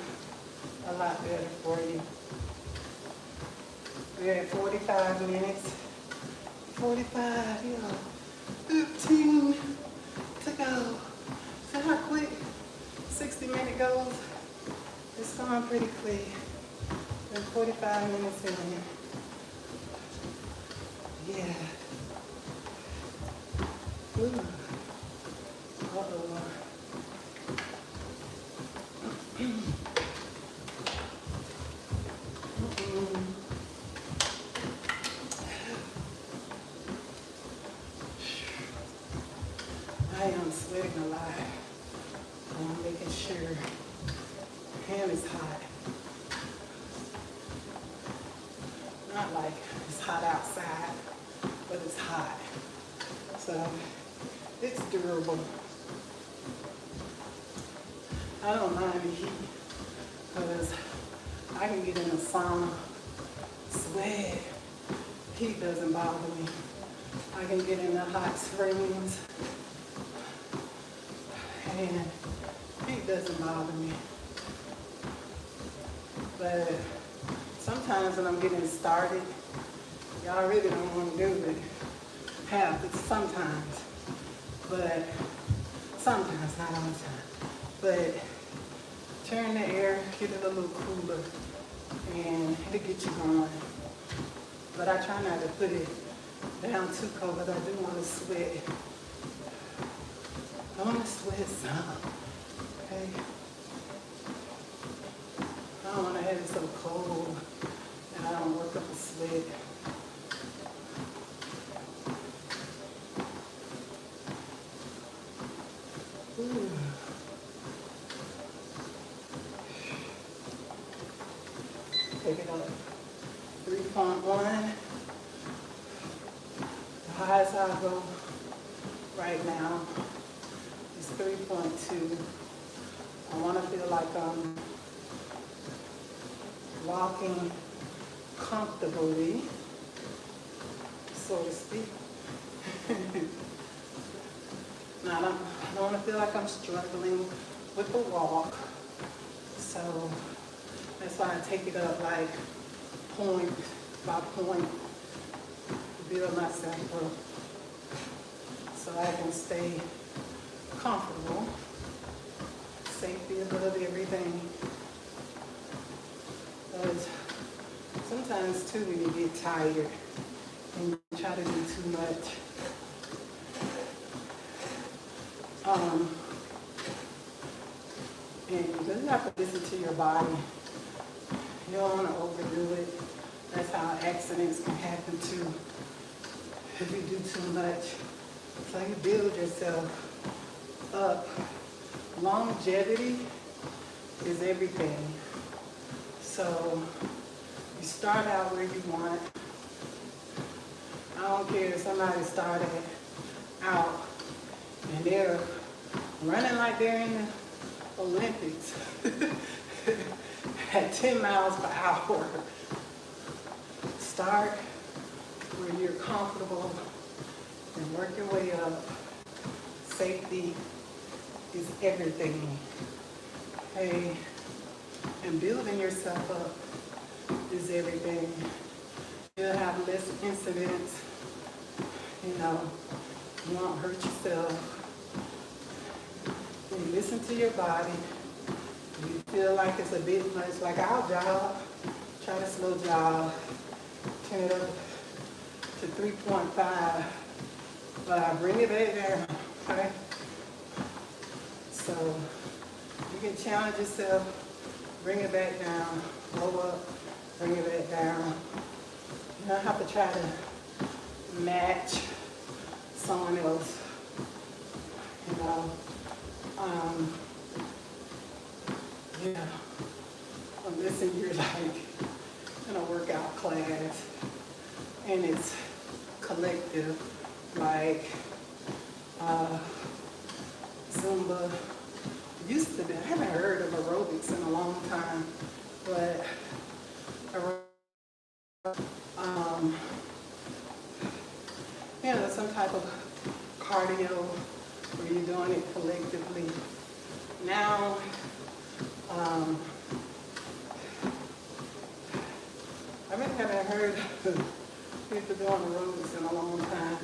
a lot better for you. We're at 45 minutes. 45, 15 to go. See how quick 60-minute goes? It's going pretty quick. been 45 minutes in. Yeah. Ooh. Uh-oh. I am sweating a lot. I'm making sure. Hand is hot. Not like it's hot outside, but it's hot. So it's durable. I don't mind the heat because I can get in the sauna, sweat. Heat doesn't bother me. I can get in the hot springs and heat doesn't bother me. But sometimes when I'm getting started, y'all really don't want to do it. Half, it's sometimes. But sometimes, not all the time. But turn the air, get it a little cooler, and it'll get you going. But I try not to put it down too cold, but I do want to sweat. I want to sweat some, okay? I don't want to have it so cold and I don't work up a sweat. Ooh. Take it up. 3.1. The highest I'll go right now is 3.2. I want to feel like I'm walking comfortably, so to speak. Now, I don't want to feel like I'm struggling with the walk, so that's why I take it up like point by point to build myself up so I can stay comfortable. Safety above everything. Because sometimes too when you get tired and you try to do too much, and you just have to listen to your body. You don't want to overdo it. That's how accidents can happen too, if you do too much. So you build yourself up. Longevity is everything. So you start out where you want. I don't care if somebody started out and they're running like they're in the Olympics at 10 miles per hour. Start where you're comfortable and work your way up. Safety is everything. Okay? And building yourself up is everything. You'll have less incidents. You know, you won't hurt yourself. You listen to your body. You feel like it's a bit much, like I'll jog, try to slow jog, turn it up to 3.5, but I bring it back down, okay? So you can challenge yourself, bring it back down, blow up, bring it back down. You don't have to try to match someone else, you know. Yeah, unless you're like in a workout class and it's collective, like Zumba. Used to be, I haven't heard of aerobics in a long time, but you know, some type of cardio where you're doing it collectively. Now, I really haven't heard of people doing aerobics in a long time.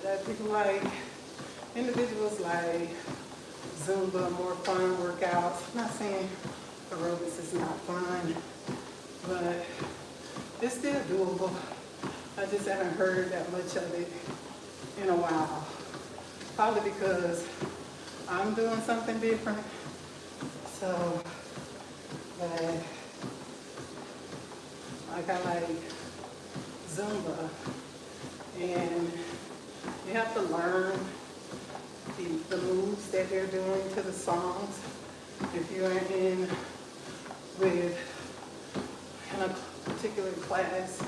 That people like, individuals like Zumba, more fun workouts. I'm not saying aerobics is not fun, but it's still doable. I just haven't heard that much of it in a while. Probably because I'm doing something different. So, but like I like Zumba, and you have to learn the moves that they're doing to the songs. If you're in a particular class,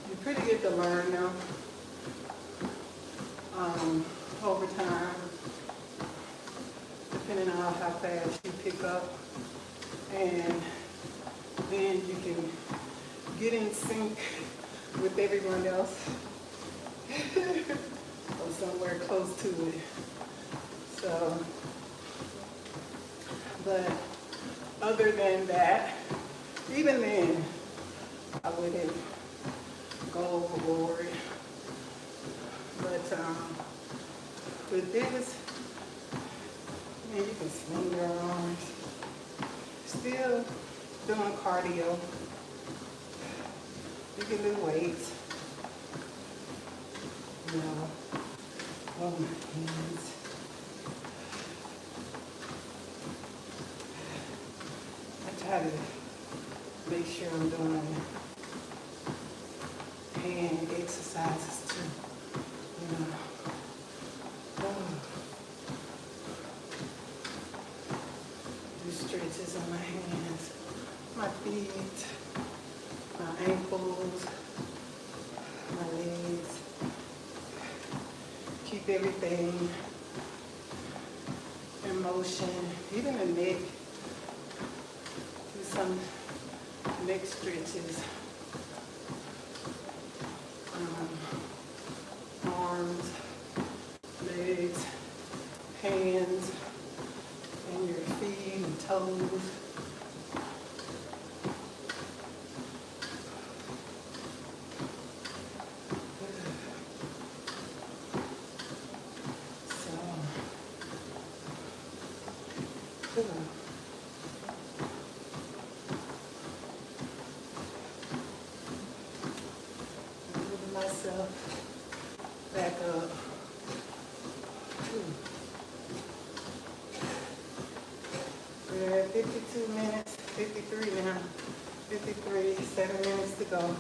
you pretty get to learn them over time, depending on how fast you pick up, and then you can get in sync with everyone else or somewhere close to it. So, but other than that, even then, I wouldn't go overboard. But with this, man, you can swing your arms. Still doing cardio. You can do weights. You know, on my hands. I try to make sure I'm doing hand exercises too. You know. Do stretches on my hands, my feet, my ankles, my legs. Keep everything in motion, even the neck. Do some neck stretches. Arms, legs, hands, and your feet and toes. So, good. Moving myself back up. We're at 52 minutes, 53 now. 53, 7 minutes to go.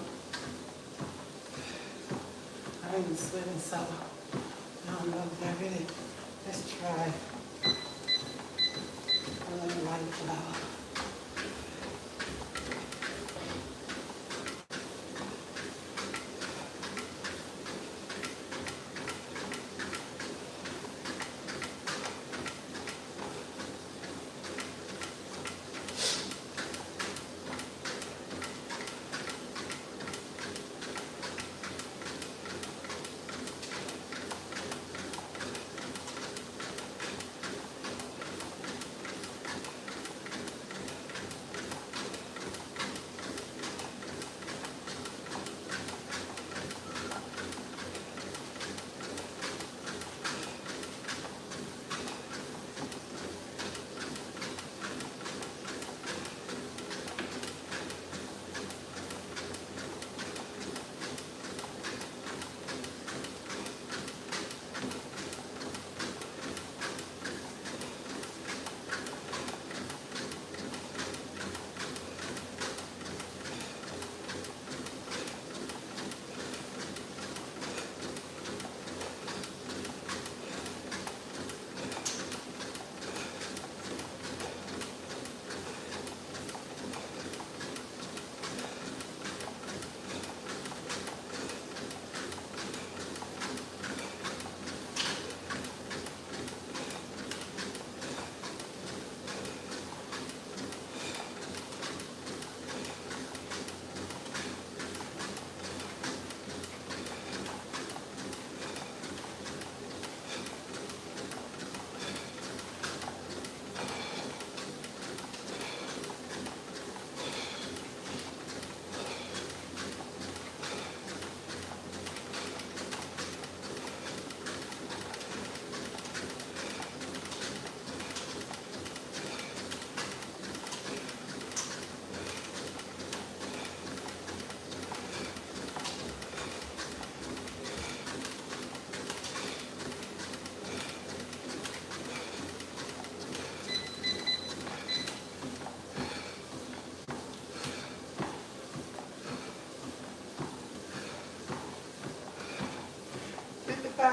I ain't sweating, so I don't know if I really, let's try. I'm gonna light flower.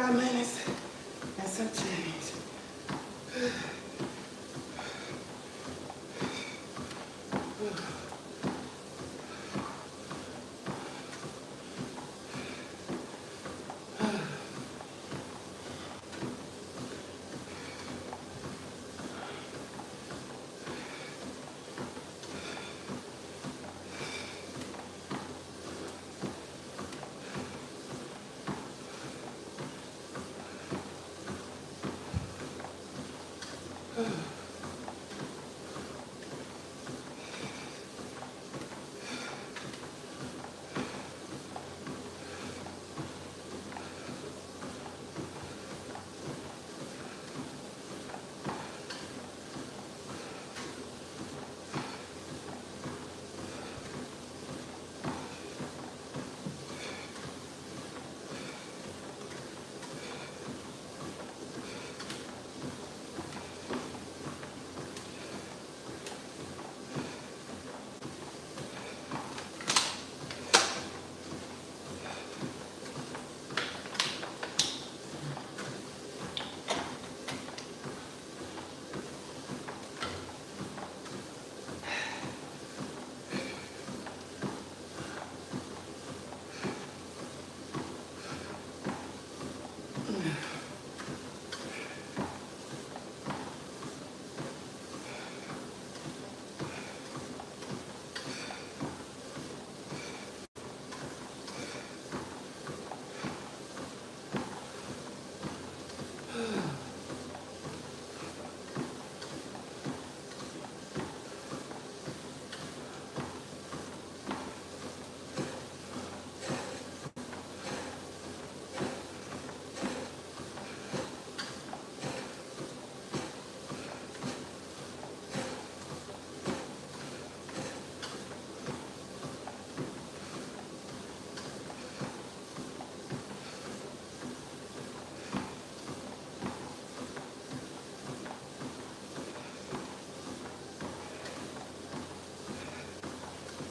5 minutes and some change.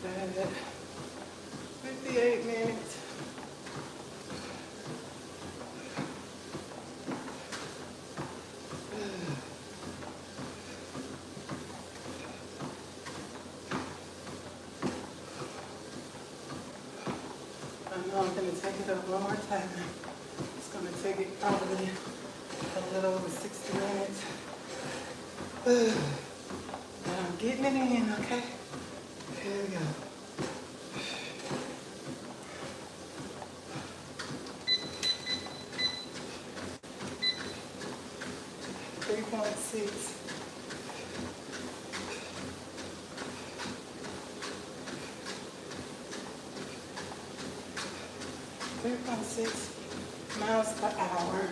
At 58 minutes. I know I'm going to take it up one more time. It's going to take it probably a little over 60 minutes. But I'm getting it in, okay? Here we go. 3.6. 3.6 miles per hour.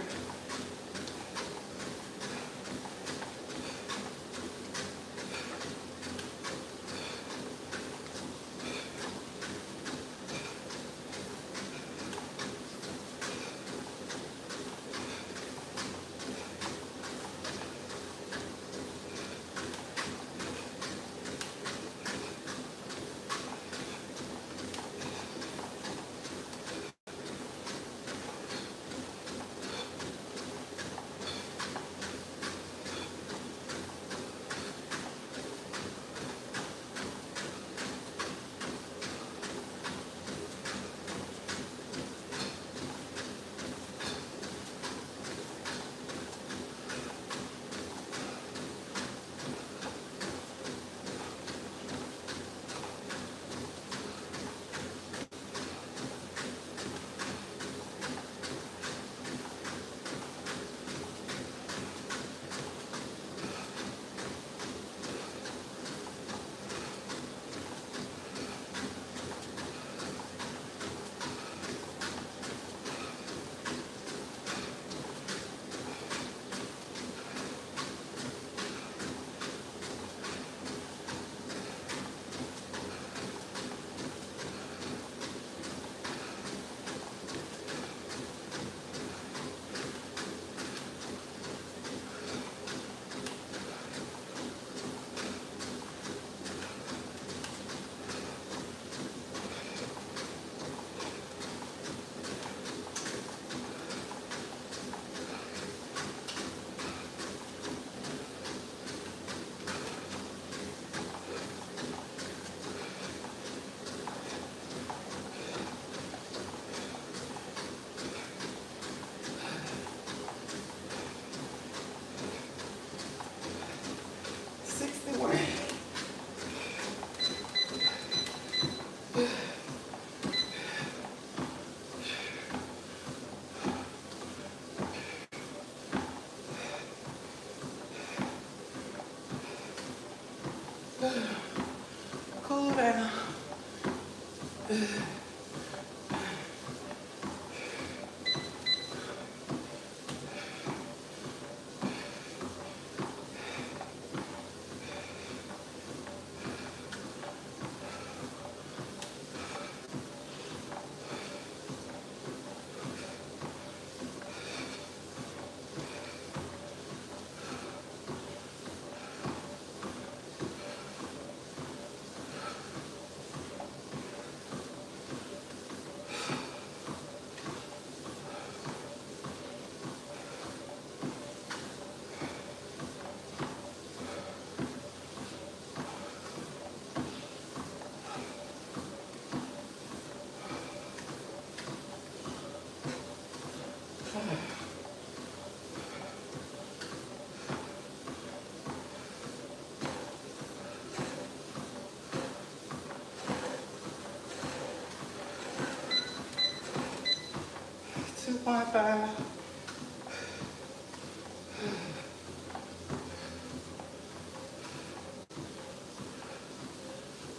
2.5.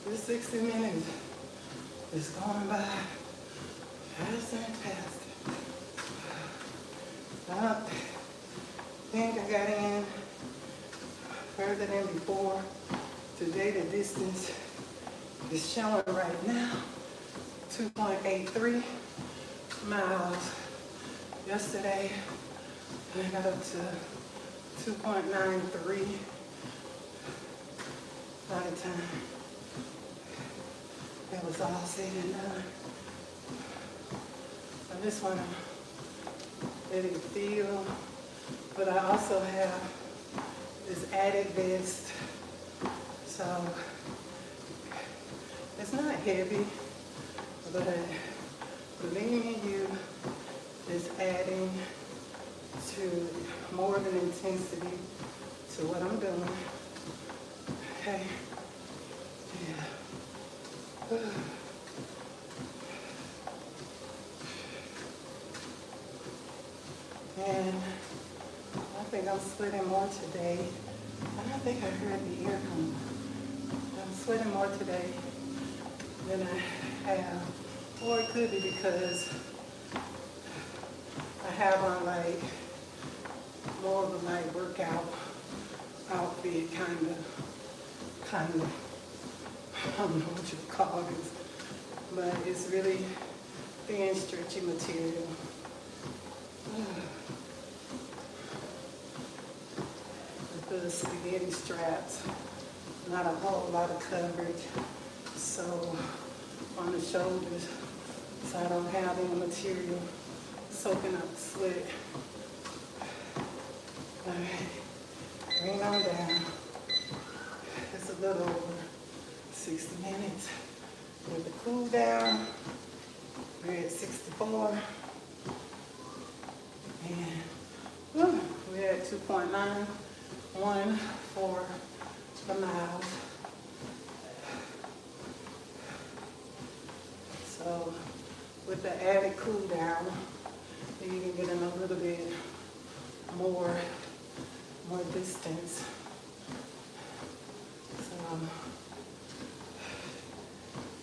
This 60 minutes is going by faster and faster. I don't think I got in further than before. Today the distance is showing right now 2.83 miles. Yesterday I got up to 2.93 by the time that was all said and done. I just want to let it feel, but I also have this added vest, so it's not heavy, but believe me, you is adding to more of an intensity to what I'm doing. Okay, yeah. And I think I'm sweating more today. I don't think I heard the ear come. I'm sweating more today than I have. Or it could be because I have on like more of a light workout outfit, kind of, I don't know what you call this, but it's really thin, stretchy material. With the spaghetti straps, not a whole lot of coverage, so on the shoulders, so I don't have any material soaking up sweat. All right, bring on down. It's a little over 60 minutes. With the cool down, we're at 64. And we're at 2.91 for the miles. So with the added cool down, you can get in a little bit more distance. So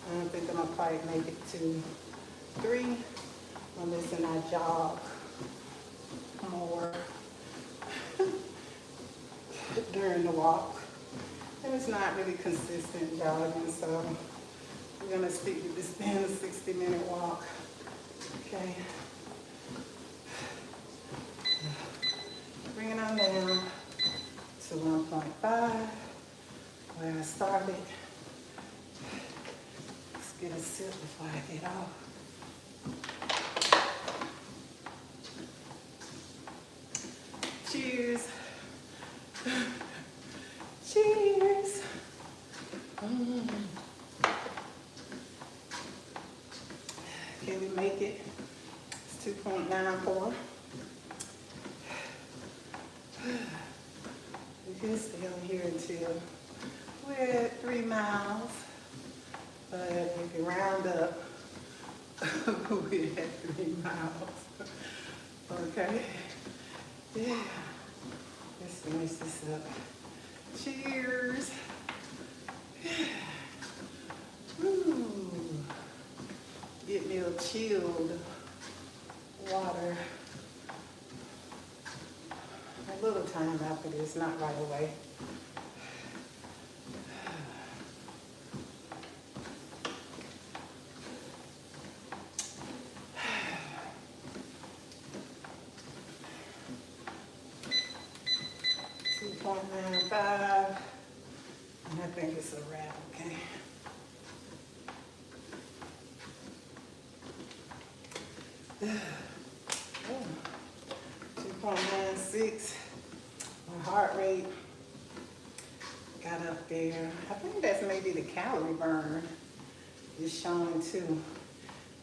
I don't think I'm gonna quite make it to 3 unless I jog more during the walk. And it's not really consistent jogging, so we're gonna stick to this being a 60-minute walk. Okay. Bring it on down to 1.5 where I started. Let's get a sip before I get off. Cheers. Cheers. Can we make it? It's 2.94. We can stay on here until we're at 3 miles. But if you round up, we're at 3 miles. Okay? Yeah. Let's finish this up. Cheers. Ooh. get me a chilled water a little time after this, not right away. $2.95, and I think it's a wrap, okay? Oh, 2.96. My heart rate got up there. I think that's maybe the calorie burn is showing too.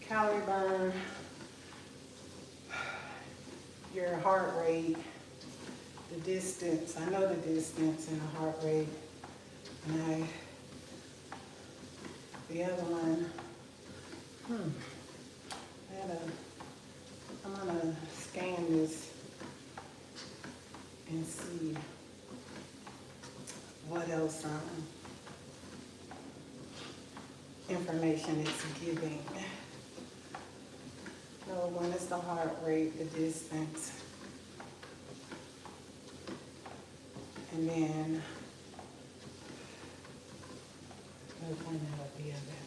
Calorie burn, your heart rate, the distance. I know the distance and the heart rate. And the other one, I'm gonna scan this and see what else information it's giving. No, one is the heart rate, the distance, and then I'll find out what the other.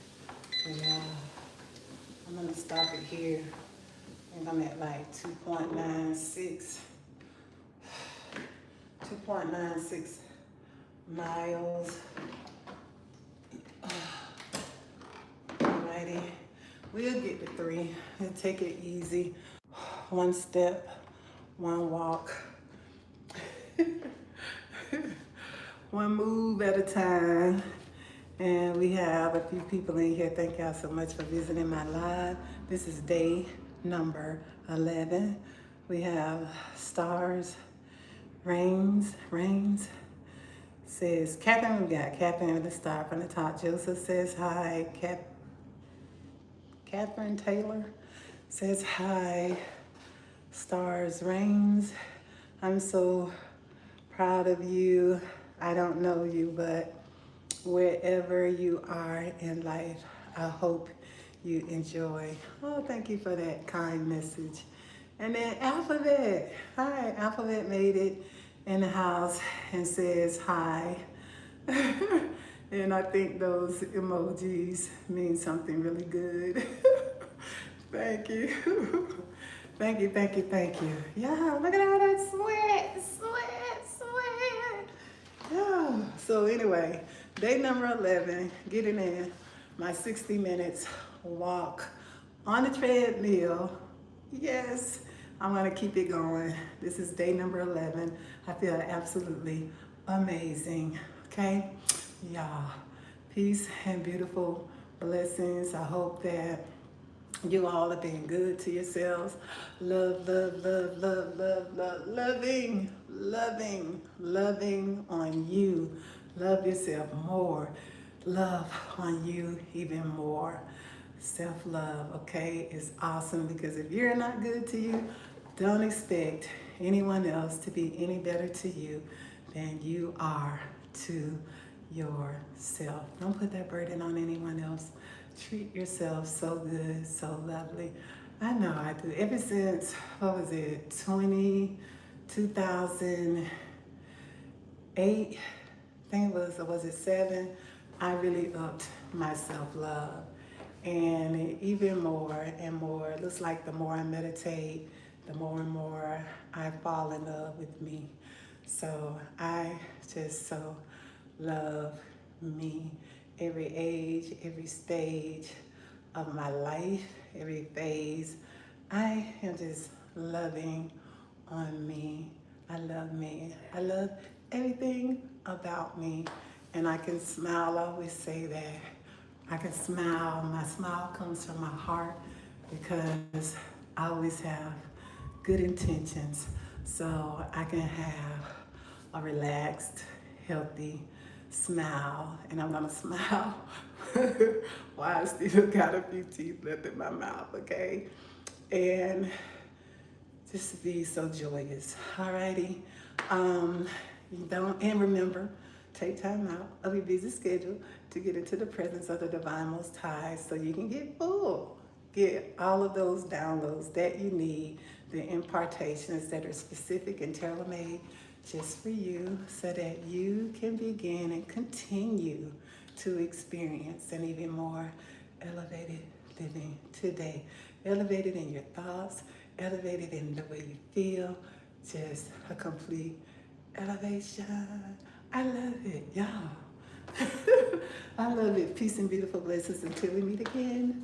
Yeah, I'm gonna stop it here. I think I'm at like 2.96 miles. Alrighty, we'll get to 3 and take it easy. One step, one walk, one move at a time. And we have a few people in here. Thank y'all so much for visiting my live. This is day number 11. We have stars, rains, says Catherine. We got Catherine with the star from the top. Joseph says hi. Catherine Taylor says hi. Stars, rains. I'm so proud of you. I don't know you, but wherever you are in life, I hope you enjoy. Oh, thank you for that kind message. And then Alphabet. Hi, Alphabet made it in the house and says hi. And I think those emojis mean something really good. Thank you. Thank you. Yeah, look at all that sweat. Yeah. So anyway, day number 11, getting in my 60 minutes walk on the treadmill. Yes, I'm gonna keep it going. This is day number 11. I feel absolutely amazing, okay? Y'all, peace and beautiful blessings. I hope that you all have been good to yourselves. Loving on you. Love yourself more. Love on you even more. Self-love, okay, is awesome, because if you're not good to you, don't expect anyone else to be any better to you than you are to yourself. Don't put that burden on anyone else. Treat yourself so good, so lovely. I know I do. Ever since, what was it, 2008, I think it was, or was it 7? I really upped my self-love. And even more and more, it looks like the more I meditate, the more and more I fall in love with me. So I just so love me. Every age, every stage of my life, every phase, I am just loving on me. I love me. I love everything about me. And I can smile, I always say that. I can smile, my smile comes from my heart, because I always have good intentions. So I can have a relaxed, healthy smile, and I'm gonna smile while I still got a few teeth left in my mouth, okay? And just be so joyous, alrighty? And remember, take time out of your busy schedule to get into the presence of the Divine Most High so you can get full. get all of those downloads that you need, the impartations that are specific and tailor-made just for you so that you can begin and continue to experience an even more elevated living today. Elevated in your thoughts, elevated in the way you feel, just a complete elevation. I love it, y'all. I love it. Peace and beautiful blessings until we meet again.